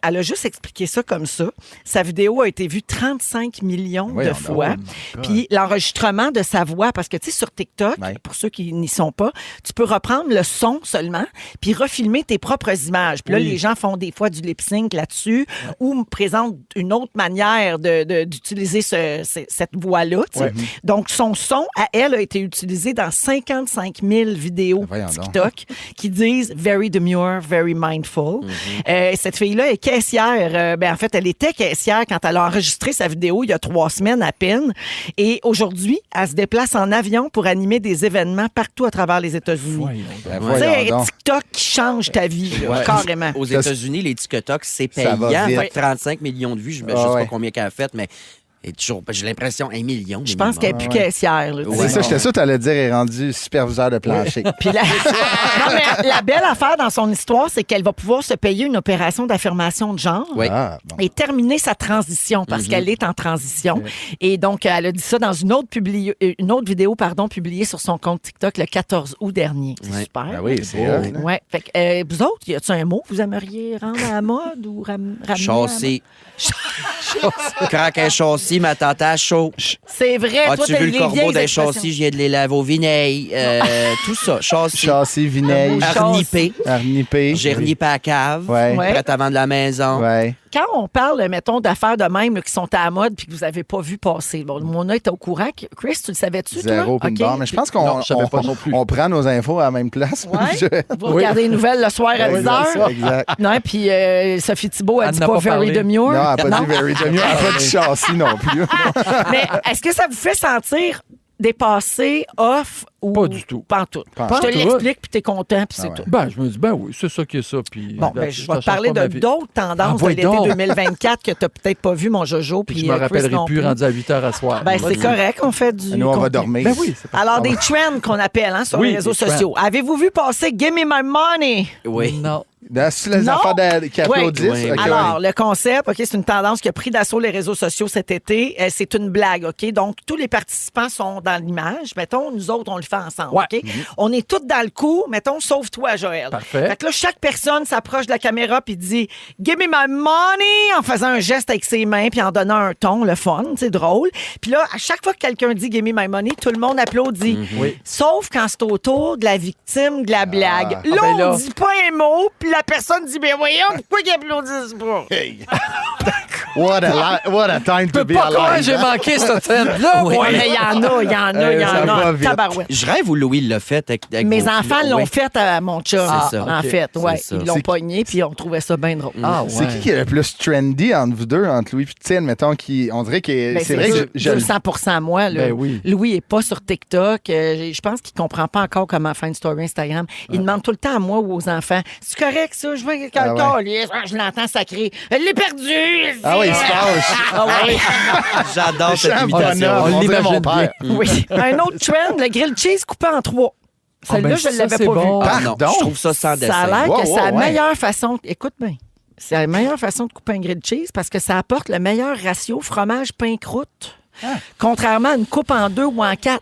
Elle a juste expliqué ça comme ça. Sa vidéo a été vue 35 millions de Voyons fois. donc. Puis l'enregistrement de sa voix, parce que tu sais, sur TikTok, Ouais. pour ceux qui n'y sont pas, tu peux reprendre le son seulement, puis refilmer tes propres images. Puis là, les gens font des fois du lip-sync là-dessus ou présentent une autre manière d'utiliser cette voix-là. Tu sais. Donc, son son, à elle, a été utilisé dans 55 000 vidéos Voyons donc. TikTok qui disent « very demure, very mindful ». Cette fille-là est caissière. En fait, elle était caissière quand elle a enregistré sa vidéo il y a 3 semaines à peine. Et aujourd'hui, elle se déplace en avion pour animer des événements partout à travers les États-Unis. Ben, Tu sais, voyons donc. TikTok qui change ta vie, là, carrément. Aux États-Unis, les TikTok, c'est Ça va payant. vite. Fait que 35 millions de vues, je ne sais pas combien qu'elle a fait, mais et toujours, j'ai l'impression 1 million. Je pense qu'elle n'est plus caissière. Là, tu sais. C'est ça, j'étais sûr que tu allais dire, elle est rendue superviseur de plancher. Puis non, mais la belle affaire dans son histoire, c'est qu'elle va pouvoir se payer une opération d'affirmation de genre. Oui. Ah, bon. Et terminer sa transition parce qu'elle est en transition. Et donc, elle a dit ça dans une autre vidéo publiée sur son compte TikTok le 14 août dernier. C'est super. Ben oui, c'est hot, là. Ouais. Fait que, vous autres, y a-t-il un mot que vous aimeriez rendre à la mode ou ramener à la Châssis. Craque un châssis, ma tante a chaud. C'est vrai, toi, As-tu t'as vu les le corbeau vieilles d'un expressions. châssis? Je viens de les laver au vinaigre. Tout ça. Châssis. Châssis, vinaigre, Arnipé. arnipé. J'ai renippé à la cave. Ouais. Ouais. Prête à vendre la maison. Ouais. Quand on parle, mettons, d'affaires de même là, qui sont à la mode puis que vous n'avez pas vu passer, bon, mon œil est au courant. Chris, tu le savais-tu, toi? Zéro pin OK. bar. Mais je pense Non, je savais pas non plus. on prend nos infos à la même place. Ouais. Vous regardez les nouvelles le soir à 10 h. Exact. Non, puis Sophie Thibault, elle Elle dit n'a pas pas very parlé. demure. Non, elle n'a pas dit very demure. Elle n'a pas dit châssis non plus. Mais est-ce que ça vous fait sentir dépassé, off ou Pas du tout. Pas en tout. Pas en Je te tout. l'explique puis t'es content puis c'est ouais. tout. Ben, je me dis, ben oui, c'est ça qui est ça. Puis, Bon, ben, je vais te parler de d'autres tendances Ah, de voyons l'été donc. 2024 que tu n'as peut-être pas vu, mon Jojo. Puis Puis je me Chris rappellerai non plus rendu à 8 h à soir. Ben, c'est correct, on fait du. Nous, on va contenu. dormir. Ben oui, c'est pas Alors, des trends qu'on appelle sur Oui, les réseaux des trends. sociaux. Avez-vous vu passer Give me my money? Oui. Non. C'est les Non. affaires qui applaudissent. Oui. Ok, Alors, le concept, OK, c'est une tendance qui a pris d'assaut les réseaux sociaux cet été. C'est une blague, OK? Donc, tous les participants sont dans l'image. Mettons, nous autres, on le fait ensemble, Ouais. OK? On est tous dans le coup. Mettons, sauf toi, Joël. Parfait. Fait que là, chaque personne s'approche de la caméra puis dit « Give me my money » en faisant un geste avec ses mains puis en donnant un ton, le fun, c'est drôle. Puis là, à chaque fois que quelqu'un dit « Give me my money », tout le monde applaudit. Oui. Sauf quand c'est au tour de la victime de la blague. Là, Ah, ben là. on dit pas un mot, puis la personne dit « Ben voyons, pourquoi ils applaudissent pas? » What a time to Je be peux pas croire que alive. j'ai manqué cette scène-là. Oui. Ouais, mais il y en a, il y en a, il y Ça en va a. vite. Tabarouette. Je rêve où Louis l'a fait avec Mes vos enfants filles. l'ont Oui. fait à mon chum. C'est ça. En OK. fait, ouais. C'est ça. Ils l'ont C'est- pogné, puis on trouvait ça bien drôle. Ah, ouais. C'est qui est le plus trendy entre vous deux, entre Louis et Tine, mettons, qui, on dirait que Ben, c'est vrai que je 200% moi. Là. Ben oui. Louis n'est pas sur TikTok. Je pense qu'il ne comprend pas encore comment faire une story Instagram. Il demande tout le temps à moi ou aux enfants « C'est correct, ça? Je vois quelqu'un Ah ouais. je l'entends sacrer. Elle l'ai perdu! » Ah oui, il se fâche. Ah ouais. J'adore cette Jean imitation. Bonhomme, On on dirait l'imagine mon père. Oui. Un autre trend, le grilled cheese coupé en 3. Celle-là, ben je ne ça, l'avais c'est pas bon. vu. Ah non, Pardon? je trouve ça sans dessin. Ça a l'air Wow, que c'est wow, la ouais. meilleure façon. Écoute bien. c'est la meilleure façon de couper un grilled cheese parce que ça apporte le meilleur ratio fromage-pain-croûte. Contrairement à une coupe en 2 ou en 4.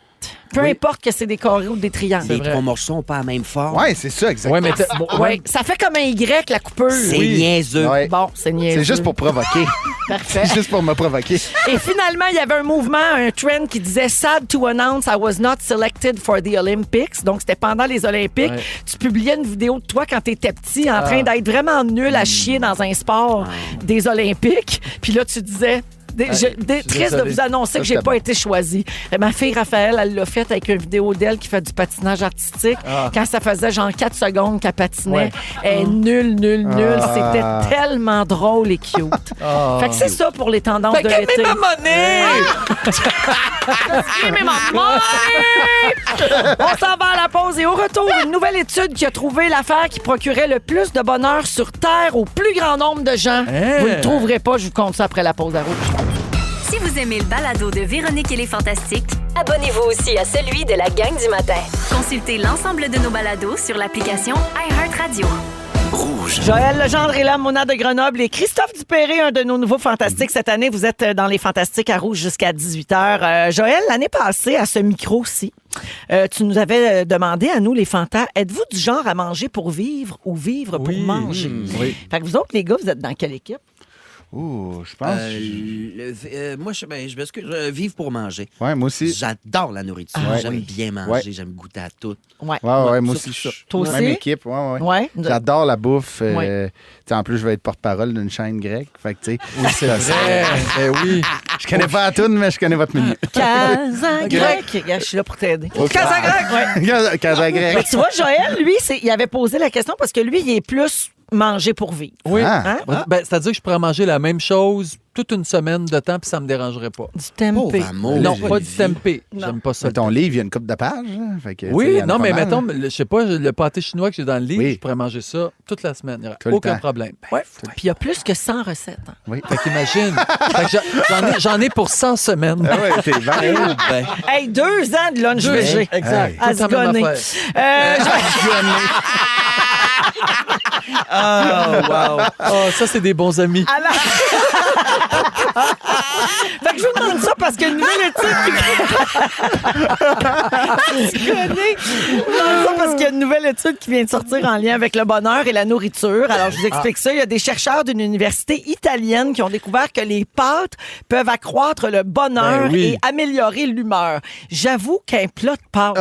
Peu importe que c'est des carrés ou des triangles. Les 3 morceaux n'ont pas la même forme. Ouais, c'est ça, exactement. Ouais, mais Ouais, ça fait comme un Y, la coupure. C'est niaiseux. Ouais. Bon, c'est niaiseux. C'est juste pour provoquer. Parfait. C'est juste pour me provoquer. Et finalement, il y avait un mouvement, un trend qui disait « Sad to announce I was not selected for the Olympics ». Donc, c'était pendant les Olympiques. Ouais. Tu publiais une vidéo de toi quand t'étais petit en train d'être vraiment nul à chier dans un sport des Olympiques. Puis là, tu disais... triste de désolé. vous annoncer que j'ai pas été choisie. Ma fille Raphaël, elle l'a fait avec une vidéo d'elle qui fait du patinage artistique. Quand ça faisait genre 4 secondes qu'elle patinait, Ouais. elle est nulle. C'était tellement drôle et cute. Fait que c'est ça pour les tendances de l'été. Mais ma monnaie! On s'en va à la pause et au retour, une nouvelle étude qui a trouvé l'affaire qui procurait le plus de bonheur sur Terre au plus grand nombre de gens. Vous ne le trouverez pas, je vous compte ça après la pause à rouge. Si vous aimez le balado de Véronique et les Fantastiques, Abonnez-vous aussi à celui de la gang du matin. consultez l'ensemble de nos balados sur l'application iHeartRadio. Joël Legendre est là, Mona de Grenoble et Christophe Dupéré, un de nos nouveaux Fantastiques cette année. Vous êtes dans les Fantastiques à Rouge jusqu'à 18h. Joël, l'année passée, à ce micro-ci, tu nous avais demandé à nous, les Fantas, êtes-vous du genre à manger pour vivre ou vivre pour manger? Oui. Fait que vous autres, les gars, vous êtes dans quelle équipe? Ouh, je pense. Moi, je m'excuse. Vivre pour manger. Ouais, moi aussi. J'adore la nourriture. Ah, J'aime oui. bien manger. Ouais. J'aime goûter à tout. Ouais. Ouais, moi Surtout aussi. ça. Toi aussi? Même équipe, ouais. Ouais. J'adore la bouffe. Ouais. Tu sais, en plus, je vais être porte-parole d'une chaîne grecque. Fait que, tu sais, C'est vrai. Ben oui. je connais pas la toune, mais je connais votre menu. Casa Grec. Je suis là pour t'aider. Casa Grec, ouais. Casa Mais grecque. tu vois, Joël, lui, il avait posé la question parce que lui, il est plus manger pour vivre. Oui. Ah. Hein? Ben, c'est-à-dire que je pourrais manger la même chose toute une semaine de temps puis ça me dérangerait pas. Du tempeh. Pauvre amour. Non, Olivier. pas du tempeh. J'aime pas ça. Ton livre, il y a une coupe de pages. Hein? Fait que, tu sais, il Oui, y en a non, pas mais mal, mettons, hein. je sais pas, le pâté chinois que j'ai dans le livre, Oui. je pourrais manger ça toute la semaine. Il n'y aurait Tout le aucun temps. problème. Ouais. Puis il y a plus que 100 recettes. Hein. Oui. Fait qu'imagine. Fait que j'en ai pour 100 semaines. Ah ouais, t'es bien. Ben, Hey, 2 ans de lunch VG. Exact. À Tout se la même gonner. affaire. wow. Oh, ça, c'est des bons amis. Alors... fait que je vous demande ça parce qu'il y a une nouvelle étude qui... Tu connais? Je vous demande ça parce qu'il y a une nouvelle étude qui vient de sortir en lien avec le bonheur et la nourriture. Alors, je vous explique ça. Il y a des chercheurs d'une université italienne qui ont découvert que les pâtes peuvent accroître le bonheur Ben oui. et améliorer l'humeur. J'avoue qu'un plat de pâtes,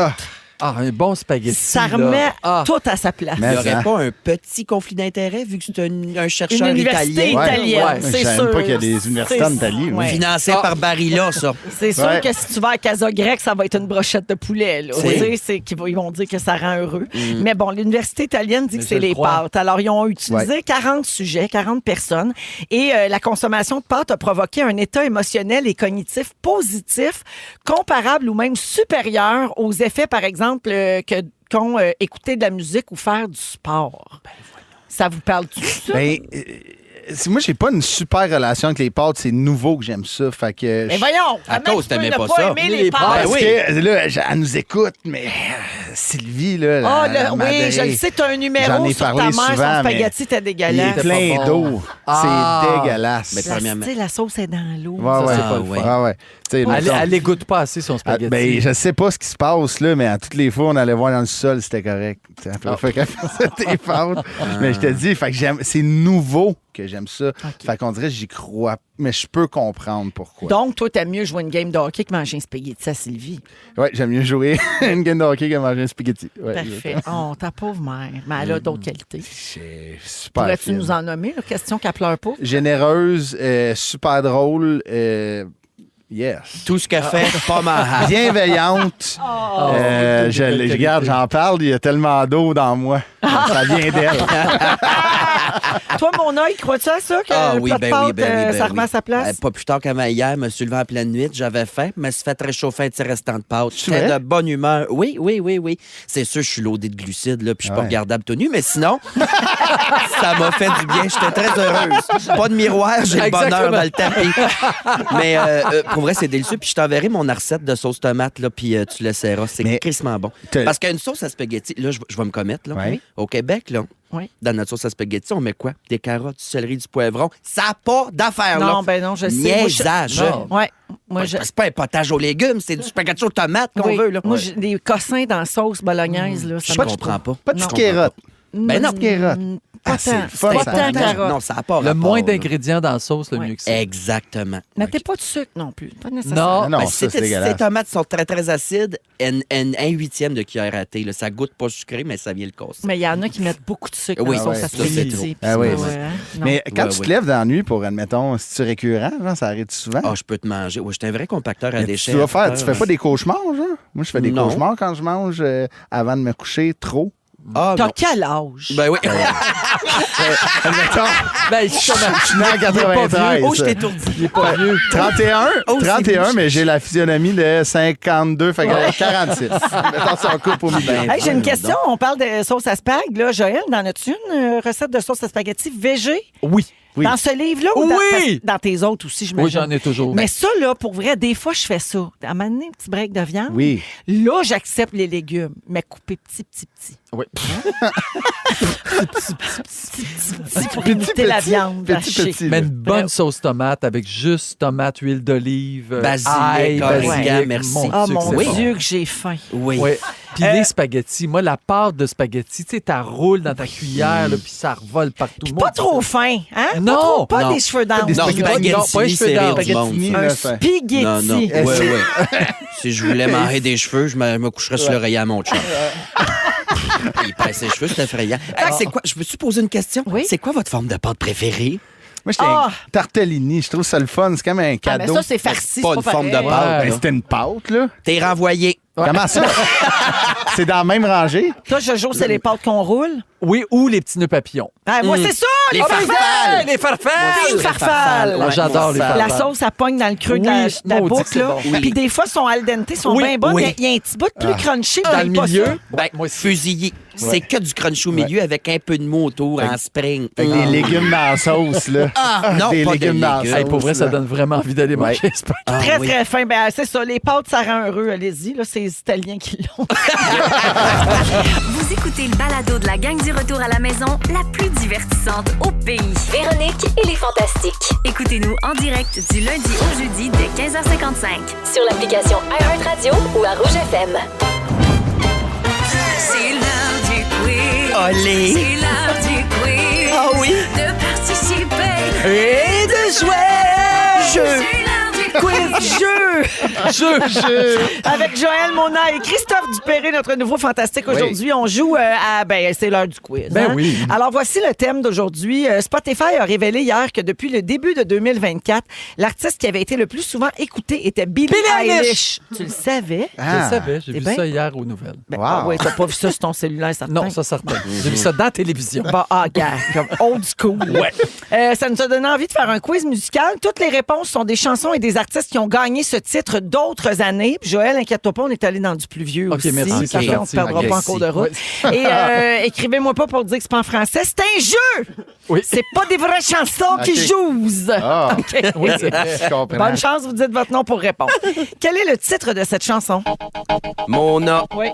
Ah, un bon spaghetti. ça là. remet Ah. tout à sa place. Il n'y Mais aurait hein. pas un petit conflit d'intérêt vu que c'est un Une chercheur université italien? italienne, Ouais. c'est Je savais sûr. même pas qu'il y a des universités en C'est- Italie, moi. ouais. Financé par Barilla, ça. C'est sûr Ouais. que si tu vas à Casa Grec, ça va être une brochette de poulet. Là. C'est- Tu sais, ils vont dire que ça rend heureux. Mais bon, l'université italienne dit Mais que je c'est le les crois. pâtes. Alors, ils ont utilisé 40 sujets, 40 personnes. Et la consommation de pâtes a provoqué un état émotionnel et cognitif positif, comparable ou même supérieur aux effets, par exemple, qu'ont écouter de la musique ou faire du sport. Ça vous parle-tu de ça? Ben, moi, j'ai pas une super relation avec les pâtes. C'est nouveau que j'aime ça. Fait que. Mais voyons! À comment cause, tu peux t'aimais ne pas ça. aimer les Les pâtes? pâtes. Parce oui. que là, elle nous écoute, mais Sylvie, là. Ah, la oui, Madeleine, je le sais, tu as un J'en numéro ai sur ta parlé mère, souvent, son mais spaghetti, t'es il est dégueulasse. plein pas d'eau. bon. Ah. C'est dégueulasse. Mais Tu sais, premièrement. la sauce est dans l'eau. Ouais, ouais. c'est pas le ouais. Ouais, ouais. Tu sais, Elle, mettons- elle égoutte pas assez son spaghetti. Ben, je sais pas ce qui se passe, là, mais à toutes les fois, on allait voir dans le sol, c'était correct. Fait qu'elle faisait tes pâtes. Mais je te dis, fait que c'est nouveau que j'aime ça. Fait qu'on dirait que j'y crois, mais je peux comprendre pourquoi. Donc, toi, t'aimes mieux jouer une game de hockey que manger un spaghetti à Sylvie. Ouais, j'aime mieux jouer une game de hockey que manger un spaghetti. Ouais, Parfait. Oh, ta pauvre mère. Mais elle a d'autres qualités. C'est super. Pourrais-tu fine. nous en nommer? La question qu'elle pleure pas. Généreuse, super drôle, yes. Tout ce qu'elle fait, pas mal. Bienveillante. Oh. Je regarde, j'en parle, il y a tellement d'eau dans moi. Ça vient d'elle. Toi, mon œil, crois-tu à ça? Que Ah le oui, plat de ben pâtes, oui, ben oui, ben ça oui. remet à sa place? Pas plus tard qu'avant hier, me suis levé en pleine nuit, j'avais faim, me suis fait réchauffer un petit restant de pâtes. J'étais vrai? de bonne humeur. Oui. C'est sûr, je suis loadé de glucides, là, puis je suis pas Ouais. regardable tout nu, mais sinon, ça m'a fait du bien. J'étais très heureuse. Pas de miroir, j'ai le bonheur dans le tapis. Mais pour vrai, c'est délicieux. Puis je t'enverrai mon recette de sauce tomate, là, puis tu l'essaieras. C'est Mais crissement bon. t'as- Parce qu'une sauce à spaghetti, là, je vais me commettre, là. Ouais. Au Québec, là, Oui. Dans notre sauce à spaghetti, on met quoi? Des carottes, du céleri, du poivron. Ça n'a pas d'affaire, là. Non, ben non, je sais. Niaisage. Ouais. Moi, C'est pas un potage aux légumes, c'est du spaghetti aux tomates qu'on veut, là. Moi, j'ai des cossins dans la sauce bolognaise, là. Ça Je marche comprends pas. Pas de Je petites carottes. Ben non. Carottes. Pas c'est tant. fun, Pas ça. tant carotte. Non, ça n'a pas Le rapport, moins là. d'ingrédients dans la sauce, le Ouais. mieux que c'est. Exactement. Mettez pas de sucre non plus. Pas nécessaire. Non. Non, Ben, ça, si c'est tes dégueulasse. tomates sont très, très acides, un huitième de cuillère à thé. Là. Ça goûte pas sucré, mais ça vient le casser. Mais il y en a qui mettent beaucoup de sucre Oui, dans la ça, sauce à c'est spaghetti. trop. puis Ah oui. c'est pas- ouais, hein? Non. Mais quand Ouais, tu te ouais. lèves dans la nuit pour, admettons, si tu es récurrent, genre, ça arrive souvent? Ah, je peux te manger. Ouais, je suis un vrai compacteur à Mais déchets. tu fais pas des cauchemars, genre? Moi, je fais des Non. cauchemars quand je mange avant de me coucher trop. Ah, T'as non. quel âge? Ben oui. Admettons, Ben, je suis né en 93. Oh, je t'ai étourdi. il est pas vieux. 31, Oh, c'est 31, bouche. mais j'ai la physionomie de 52, fait que 46. Mettons ça en coupe au milieu. Hey, j'ai une voyons question. On parle de sauce à spag. Là, Joël, dans as-tu une recette de sauce à spaghetti végé? Oui. Oui. Dans ce livre-là ou Oui! dans tes autres aussi, je Oui, j'en ai toujours. Mais ça, là, pour vrai, des fois, je fais ça. À un moment donné, un petit break de viande. Oui. Là, j'accepte les légumes, mais coupés petit. Oui. Petit pour imiter la viande hachée. petit. Mais une Ben, bonne sauce tomate avec juste tomate, huile d'olive, Basilic, ail, origan, basilic. merci. Oh Dieu, mon que c'est bon. Dieu, que j'ai faim. Oui. Oui. Puis les spaghettis, moi, la pâte de spaghettis, tu sais, t'as roule dans ta cuillère, là, puis ça revole partout. Puis Moi, pas trop fin, hein? Non, Pas non. des cheveux d'ange. Des Non, spaghetti. Non, pas spaghetti, les cheveux c'est rire d'ange. du monde. Spaghetti, Un là, ça. spaghetti. Non, non. Oui, oui. Si je voulais m'arrêter des cheveux, je me coucherais sur l'oreiller à mon chum. Il pèse ses cheveux, c'est effrayant. Hey, c'est quoi? Je peux-tu poser une question? Oui. C'est quoi votre forme de pâte préférée? Moi, j'étais Ah! un tartellini. Je trouve ça le fun. C'est comme un Ah, mais cadeau. ça, c'est farci. C'est pas une forme de pareil. pâte. Ben, là. c'était une pâte, là. T'es renvoyé. Comment ça? C'est dans la même rangée? Toi, Jojo, c'est les pâtes qu'on roule. Oui, ou les petits nœuds papillons. Ah, moi, c'est ça! Les farfales! farfales! Les farfales! Les farfales! Moi, j'adore les Ouais. farfales. La sauce, elle pogne dans le creux de Oui, la maudit boucle. que c'est Là. bon. Oui. Puis des fois, sont al dente, sont Oui, bien bonnes. oui. mais Il y a un petit bout de plus crunchy. Dans le pas milieu, ça. Ben, moi aussi. fusillé. C'est que du crunch au milieu avec un peu de mou autour en spring. Avec des légumes dans la sauce, là. Ah, non, des pas de légumes dans la légumes. sauce. Hey, pour vrai, ça là. donne vraiment envie d'aller manger les spaghettis. Ah, Très, oui. très fin. Ben, c'est ça. Les pâtes, ça rend heureux. Allez-y. Là, c'est les Italiens qui l'ont. Vous écoutez le balado de la gang du retour à la maison, la plus divertissante au pays. Véronique et les Fantastiques. Écoutez-nous en direct du lundi au jeudi dès 15h55. Sur l'application iHeartRadio ou à Rouge FM. C'est l'heure du quiz. Olé. C'est l'heure du quiz. Ah oui. De participer. Et de jouer! C'est l'heure du quiz. Jeu! Avec Joël Mona et Christophe Dupéré, notre nouveau fantastique aujourd'hui. On joue à... Ben, c'est l'heure du quiz. Ben hein? oui. Alors, voici le thème d'aujourd'hui. Spotify a révélé hier que depuis le début de 2024, l'artiste qui avait été le plus souvent écouté était Billie Eilish. Tu le savais? Je Ah. le savais, j'ai Eh vu ben. ça hier aux nouvelles. Ben, Wow. ah ouais, t'as pas vu ça sur ton cellulaire, certain? Non, ça certain. J'ai vu ça dans la télévision. Bon, gars, comme old school. Ça nous a donné envie de faire un quiz musical. Toutes les réponses sont des chansons et des artistes qui ont gagné ce titre d'autres années. Puis Joël, inquiète-toi pas, on est allé dans du plus vieux OK, aussi. merci, Ça c'est fait, on ne gentil. perdra OK, pas en cours de merci. route. Et écrivez-moi pas pour dire que c'est pas en français. C'est un jeu! Oui. C'est pas des vraies chansons qui jouent. Ah, OK. oui, c'est vrai. Je comprends. Bonne chance, vous dites votre nom pour répondre. Quel est le titre de cette chanson? Mona. Oui.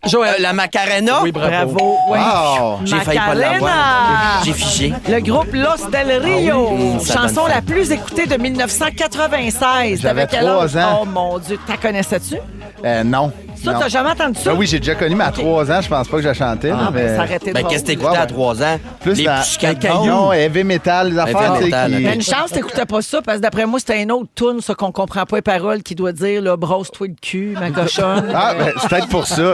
Joël. La Macarena? Oui, bravo. Bravo. Oui. Wow. J'ai failli pas Macarena. l'avoir. J'ai figé. Le groupe Los del Rio, ça chanson donne faim. la plus écoutée de 1996. J'avais T'avais quel âge? 3 ans. Oh mon Dieu, t'as connaissais-tu? Non. Ça, non. t'as jamais entendu ça? Ben oui, j'ai déjà connu, mais à 3 ans, je pense pas que je la chantais. Ah, mais... ben, ça arrêtait de Ben, drôle. qu'est-ce que t'écoutais Ouais, à ouais. 3 ans? Plus Les la... petits cailloux. Non, heavy metal, les affaires, tu sais, metal, qui... ok. Mais une chance, t'écoutais pas ça, parce que d'après moi, c'était une autre tune, ça, qu'on comprend pas les paroles, qui doit dire, là, brosse-toi le cul, ma cochonne. Ah, ben, c'est peut-être pour ça.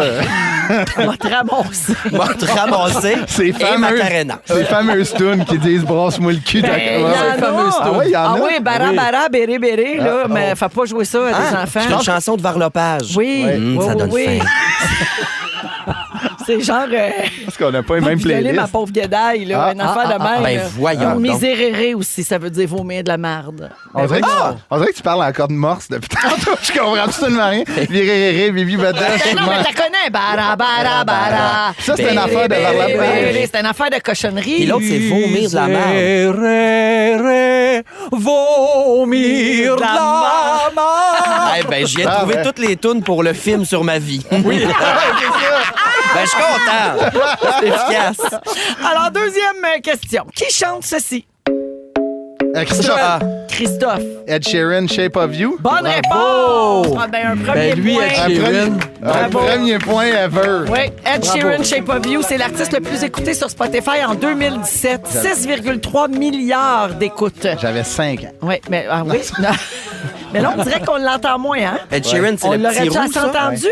On va te ramasser. Moi, te ramasser. Ces Et fameuses, Macarena. ces fameuses tunes qui disent brasse-moi le cul. Ben, il y en a. Ah oui, il y en a. Ah oui, bara, bara, béré, béré, là, mais fais pas jouer ça à des Ah, enfants. c'est une chanson de varlopage. Oui, oui, ça oui, donne oui. faim. C'est genre... Parce qu'on n'a pas les mêmes violer playlists. ma pauvre guédaille, là, une affaire de même. ben là. voyons Ou donc. miséréré aussi, ça veut dire vomir de la marde. On dirait, on dirait que tu parles encore de morse depuis tantôt. Je comprends absolument rien. Viré, bibi, bada, Non, mais t'as connais, bara, bara, bara. Ça, c'est une affaire de varlopage. C'est une affaire de cochonnerie. Puis l'autre, c'est vomir de la merde. Vomir de la marde. Eh ben, je viens de Ah, trouver ouais. toutes les tunes pour le film sur ma vie. Oui. Ben, je suis content. C'est efficace. Alors, deuxième question. Qui chante ceci? Christophe. Christophe. Ed Sheeran, Shape of You. Bonne réponse! Ah, ben, un premier lui, point. Ed Sheeran. Un premier point ever. Oui, Ed Sheeran, Shape of You, c'est l'artiste le plus écouté sur Spotify en 2017. 6,3 milliards d'écoutes. J'avais 5 ans. Oui, mais oui. Mais là, on dirait qu'on l'entend moins, hein? Ed Sheeran, c'est On le petit l'aurait déjà rouge, ça? entendu,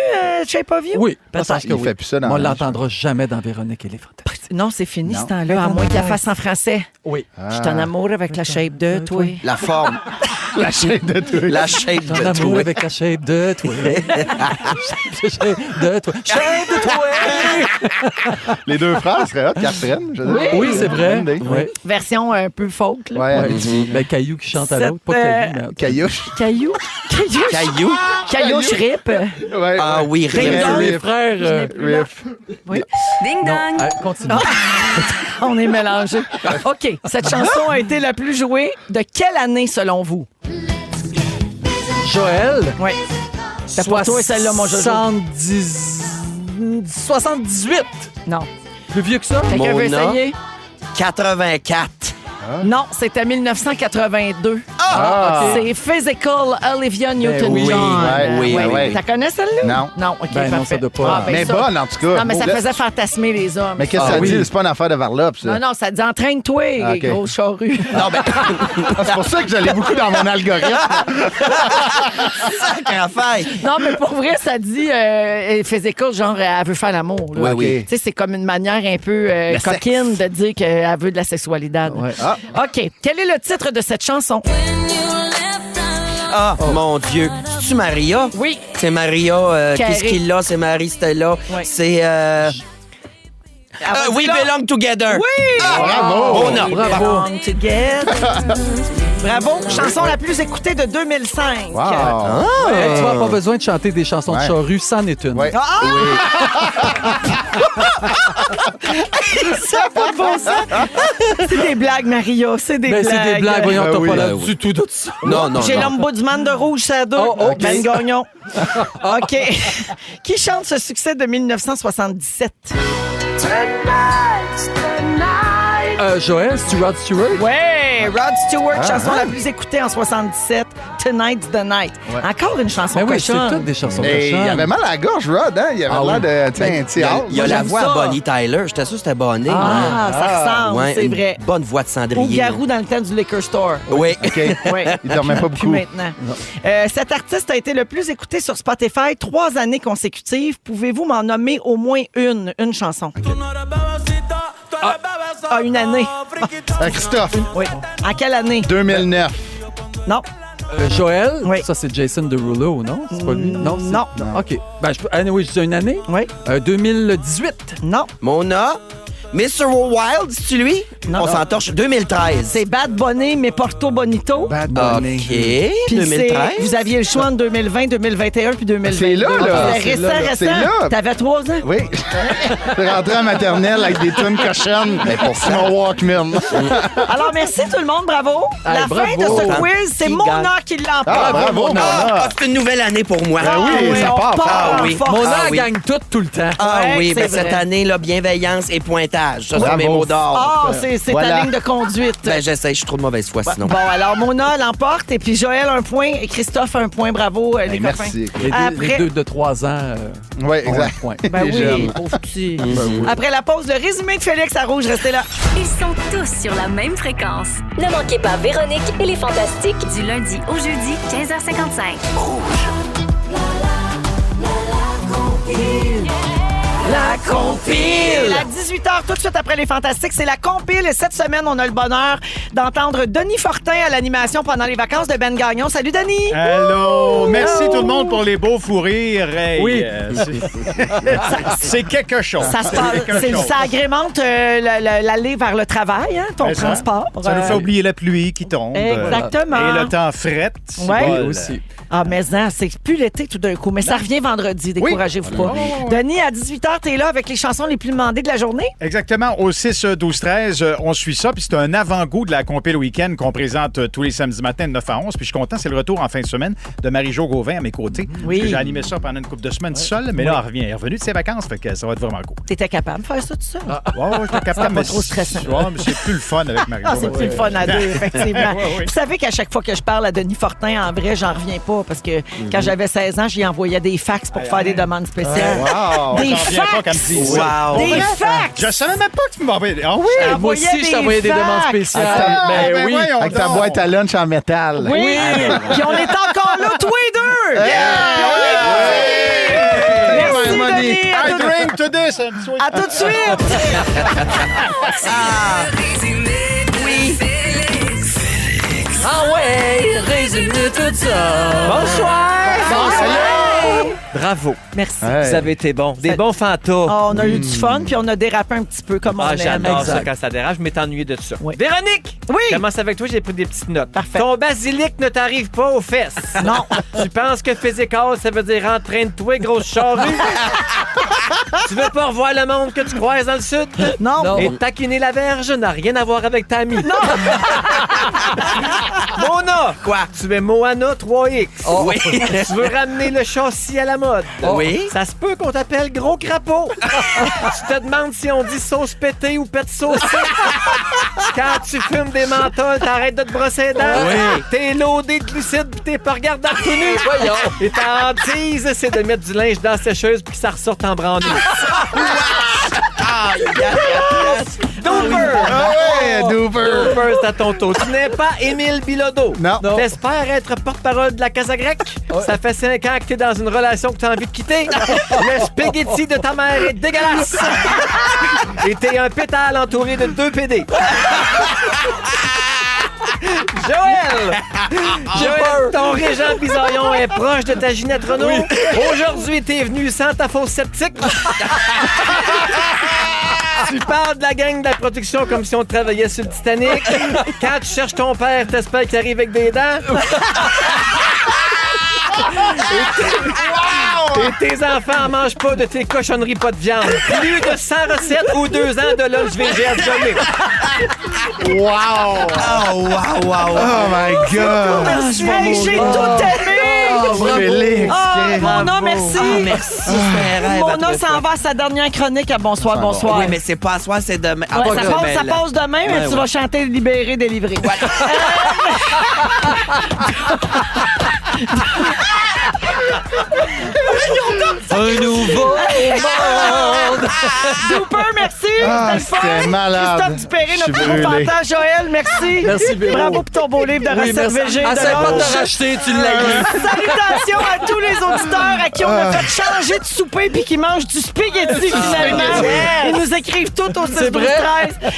Shape of You? Oui, Parce peut-être. qu'il fait plus ça dans On la l'entendra jamais dans Véronique et les Fantastiques. Non, c'est fini Non. ce temps-là, à moins qu'il la fasse en français. Oui. Je suis en amour avec la shape de toi. La forme. La chaîne de tout. La shape Ton de amour toi. avec la shape de toi. Shape de toi. Shape de toi. Les deux frères seraient hot, Catherine. Je veux dire. Oui, c'est vrai. Bonne idée. Oui. Version un peu folk, là. Ouais, Ouais. allez-y. Ben, Caillou qui chante à Cette, l'autre. Pas Caillou, mais... Caillouche. Caillou? Caillou. Caillouche rip. Ouais, Ah oui, Ring Riff. dong. Les frères... Riff. Ding non, dong. continue. On est mélangés. OK. Cette chanson a été la plus jouée de quelle année, selon vous? Joël. Oui. C'est pour toi, celle-là, mon Jojo. 78. Non. Plus vieux que ça? Quelqu'un veut Mona. essayer? 84. Non, c'était 1982. Ah, OK. C'est Physical Olivia Newton-John. oui, ouais. T'as connais celle-là? Non. Non, OK, Ben non, parfait. ça doit pas. ben Mais ça- bonne, en tout cas. Non, mais ça Là- faisait fantasmer les hommes. Mais qu'est-ce que Ah ça oui. dit? C'est pas une affaire de varlope, ça. Non, non, ça dit entraîne-toi, Ah, OK. gros charrue. Non, ben, Ah, c'est pour ça que j'allais beaucoup dans mon algorithme. sacre affaire. Non, mais pour vrai, ça dit physical, genre, elle veut faire l'amour. là. Oui, oui. Tu sais, c'est comme une manière un peu Le coquine de dire qu'elle veut de la sexualité. Ouais. Ah, OK. Quel est le titre de cette chanson? Ah, mon Dieu. C'est-tu Maria? Oui. C'est Maria. Carré. Qu'est-ce qu'il a? C'est Marie-Stella. Oui. C'est... We Belong Together. Oui! bravo! Oh non. Bravo. Belong together. Bravo. Chanson la plus écoutée de 2005. Wow. Hey, tu n'as pas besoin de chanter des chansons de Ouais. charrue, c'en est une. Ouais. Ah! Ça n'a pas de bon sens. C'est des blagues, Maria. C'est des Ben, blagues. c'est des blagues, voyons, Ben t'as oui. pas l'air Ben oui. du tout de ça. Non, non, J'ai non. l'ombudsman de rouge, ça deux. Oh, OK. Ben Gagnon. OK. Qui chante ce succès de 1977? Joël, Rod Stewart. Ouais, Rod Stewart, chanson la plus écoutée en 77, Tonight's the Night. Encore une chanson Ben oui, c'est cochonne. toutes des chansons Mais il cochonnes. avait mal à la gorge, Rod, hein? Il avait Ah l'air oui. de. Tiens, Il y tiens, a, il y a Moi, la j'aime voix ça. à Bonnie Tyler. J'étais sûr que c'était Bonnie. Ah, ça ressemble, Ouais, c'est une vrai. bonne voix de Ou cendrier. Garou dans le temps du liquor store. Oui. OK. Oui. Il dormait pas Plus beaucoup. maintenant. Cet artiste a été le plus écouté sur Spotify 3 années consécutives. Pouvez-vous m'en nommer au moins une chanson? Ah, une année. Christophe, Oui. En quelle année? 2009. Non. Joël, Oui. ça c'est Jason Derulo, non? C'est pas lui? Non. Non. OK. Ben, anyway, je dis une année. Oui. 2018. Non. Mona. Mr. Wild, c'est-tu lui? Non. On s'entorche. 2013. C'est Bad Bunny, mais Porto Bonito. Bad OK. Bunny. Puis 2013. vous aviez le choix en 2020, 2021 puis 2022. C'est là, là. C'est C'est là, là. C'est récent. là. T'avais 3 ans? Oui. T'es rentré à maternelle avec des tunes cochonnes sur mon Walkman. Alors, merci tout le monde. Bravo. La bravo. fin de ce quiz, c'est Qui Mona gagne? qui l'emporte. Ah, bravo, Mona. Ah, c'est une nouvelle année pour moi. Ah oui, ça on part fort. Ah oui. fort. Mona Ah oui. gagne tout le temps. Ah Ouais, oui, c'est ben, cette vrai. année, là, bienveillance et pointage. Ça, c'est Bravo. mes mots d'or. Ah, c'est ta Voilà. ligne de conduite. Ben, j'essaie, je suis trop de mauvaise foi sinon. Bon, alors Mona l'emporte et puis Joël un point et Christophe un point. Bravo, les Ben, copains. merci. Les deux de 3 ans. Oui, ont un exact. point. Ben Les oui, jeunes. pauvre petit. Après la pause, le résumé de Félix à Rouge, restez là. Ils sont tous sur la même fréquence. Ne manquez pas Véronique et les Fantastiques. Du lundi au jeudi, 15h55. La compile! À 18h, tout de suite après les Fantastiques, c'est la compile. Et cette semaine, on a le bonheur d'entendre Denis Fortin à l'animation pendant les vacances de Ben Gagnon. Salut, Denis! Allô! Merci Hello. tout le monde pour les beaux fous rires. Hey, Oui. c'est quelque chose. Ça, se C'est passe- quelque c'est- chose. ça agrémente l'aller vers le travail, hein, ton Mais transport. Ça nous fait oublier la pluie qui tombe. Exactement. Et le temps fret. Ouais. Bol. aussi. Ah, mais non, c'est plus l'été tout d'un coup. Mais ça revient vendredi, découragez-vous pas. Denis, à 18h, t'es là avec les chansons les plus demandées de la journée? Exactement. Au 6, 12, 13, on suit ça. Puis c'est un avant-goût de la compile week-end qu'on présente tous les samedis matins de 9 à 11. Puis je suis content, c'est le retour en fin de semaine de Marie-Jo Gauvin à mes côtés. Oui. Parce que j'ai animé ça pendant une couple de semaines seul, mais là, elle est revenue de ses vacances, fait que ça va être vraiment cool. T'étais capable de faire ça tout seul? Ouais, j'étais capable, pas trop stressant. Ouais, mais c'est plus le fun avec Marie-Jo. Ah, c'est plus le fun à deux, effectivement. Oui. Vous savez qu'à chaque fois que je parle à Denis Fortin, en vrai, j'en reviens pas parce que quand j'avais 16 ans, j'y envoyais des fax pour faire des demandes spéciales. Wow! Des J'en reviens pas qu'elle me fax! dise ça. Des fax! Je savais même pas que tu m'envoyais. Ah oui! Moi aussi, je t'envoyais des demandes spéciales. ben oui. voyons Avec ta donc. boîte à lunch en métal. Oui! Puis on est encore là, tous les deux! Merci, Denis! I drink to this and sweet. À tout de suite! Ah ouais, résume de tout ça. Bonsoir! Bravo. Merci. Hey. Vous avez été bons. Des bons fantas. Oh, on a eu du fun, puis on a dérapé un petit peu comme on Ah, aime. j'adore ça Exact. quand ça dérape. Je m'étais ennuyé de ça. Oui. Véronique! Oui! Je commence avec toi, j'ai pris des petites notes. Parfait. Ton basilic ne t'arrive pas aux fesses. Non. Tu penses que physical, ça veut dire entraîne-toi, grosse charrue? Tu veux pas revoir le monde que tu croises dans le sud? Non. Non. Et taquiner la verge n'a rien à voir avec ta amie. Non! Mona! Quoi? Tu es Moana 3X. Oui. Tu veux ramener le châssis à la mode. Oui. Ça se peut qu'on t'appelle Gros Crapaud. Tu te demandes si on dit sauce pétée ou pète saucée. Quand tu fumes des menthols, t'arrêtes de te brosser les dents. Oui. T'es loadé de glucides pis t'es pas regardable tout nu. Voyons. Et ta hantise, c'est de mettre du linge dans la sécheuse puis que ça ressorte en branlée. Dooper! Ah ouais, Dooper. Dooper, c'est à ton tour. Tu n'es pas Émile Bilodeau. Non. T'espères être porte-parole de la Casa Grecque? Ça fait 5 ans que t'es dans une relation que t'as envie de quitter. Le spaghetti de ta mère est dégueulasse. Et t'es un pétale entouré de 2 PD. Joël, ton régent bisaillon est proche de ta Ginette Renault. Aujourd'hui, t'es venu sans ta fosse septique. Tu parles de la gang de la production comme si on travaillait sur le Titanic. Quand tu cherches ton père, t'espères qu'il arrive avec des dents. Et tes enfants mangent pas de tes cochonneries pas de viande. Plus de 100 recettes ou 2 ans de lunch VGS donné. Wow! Oh, wow, wow. Oh my God! Merci, j'ai tout aimé! Félix! Ah, Chris. Mona, merci! Merci, c'est un rêve. Mona s'en va à sa dernière chronique à Bonsoir, bonsoir. Oui, mais c'est pas à soir, c'est demain. Ah, Ouais, pas ça demain, passe, là. demain, mais Ouais, tu vas chanter Libéré, délivré. Un nouveau monde. Super, merci! Ah, C'était le fun. c'était malade. Christophe Dupéré, Je notre suis nouveau brûlé. fantasme. Joël, merci. Merci, Véro. Bravo pour ton beau livre de Oui, recettes merci. VG. Essaye pas de l'onge. te racheter, tu l'as eu. Salutations à tous les auditeurs à qui on a fait changer de souper puis qui mangent du spaghetti finalement. Ils nous écrivent tout au 6 12 13.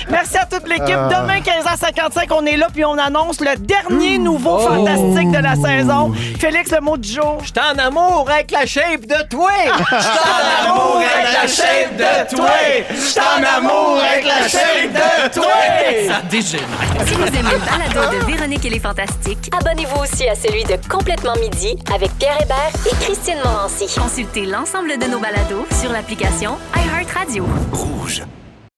Merci à toute l'équipe. Demain, 15h55, on est là puis on annonce le dernier nouveau fantastique de la saison. Félix, le mot du jour. J'suis en amour avec la shape de toi. J'suis en amour avec la shape de toi. J'suis en amour avec la shape de toi. Ça dégénère. Si vous aimez le balado de Véronique et les Fantastiques, Abonnez-vous aussi à celui de Complètement Midi avec Pierre Hébert et Christine Morancy. consultez l'ensemble de nos balados sur l'application iHeartRadio. Rouge.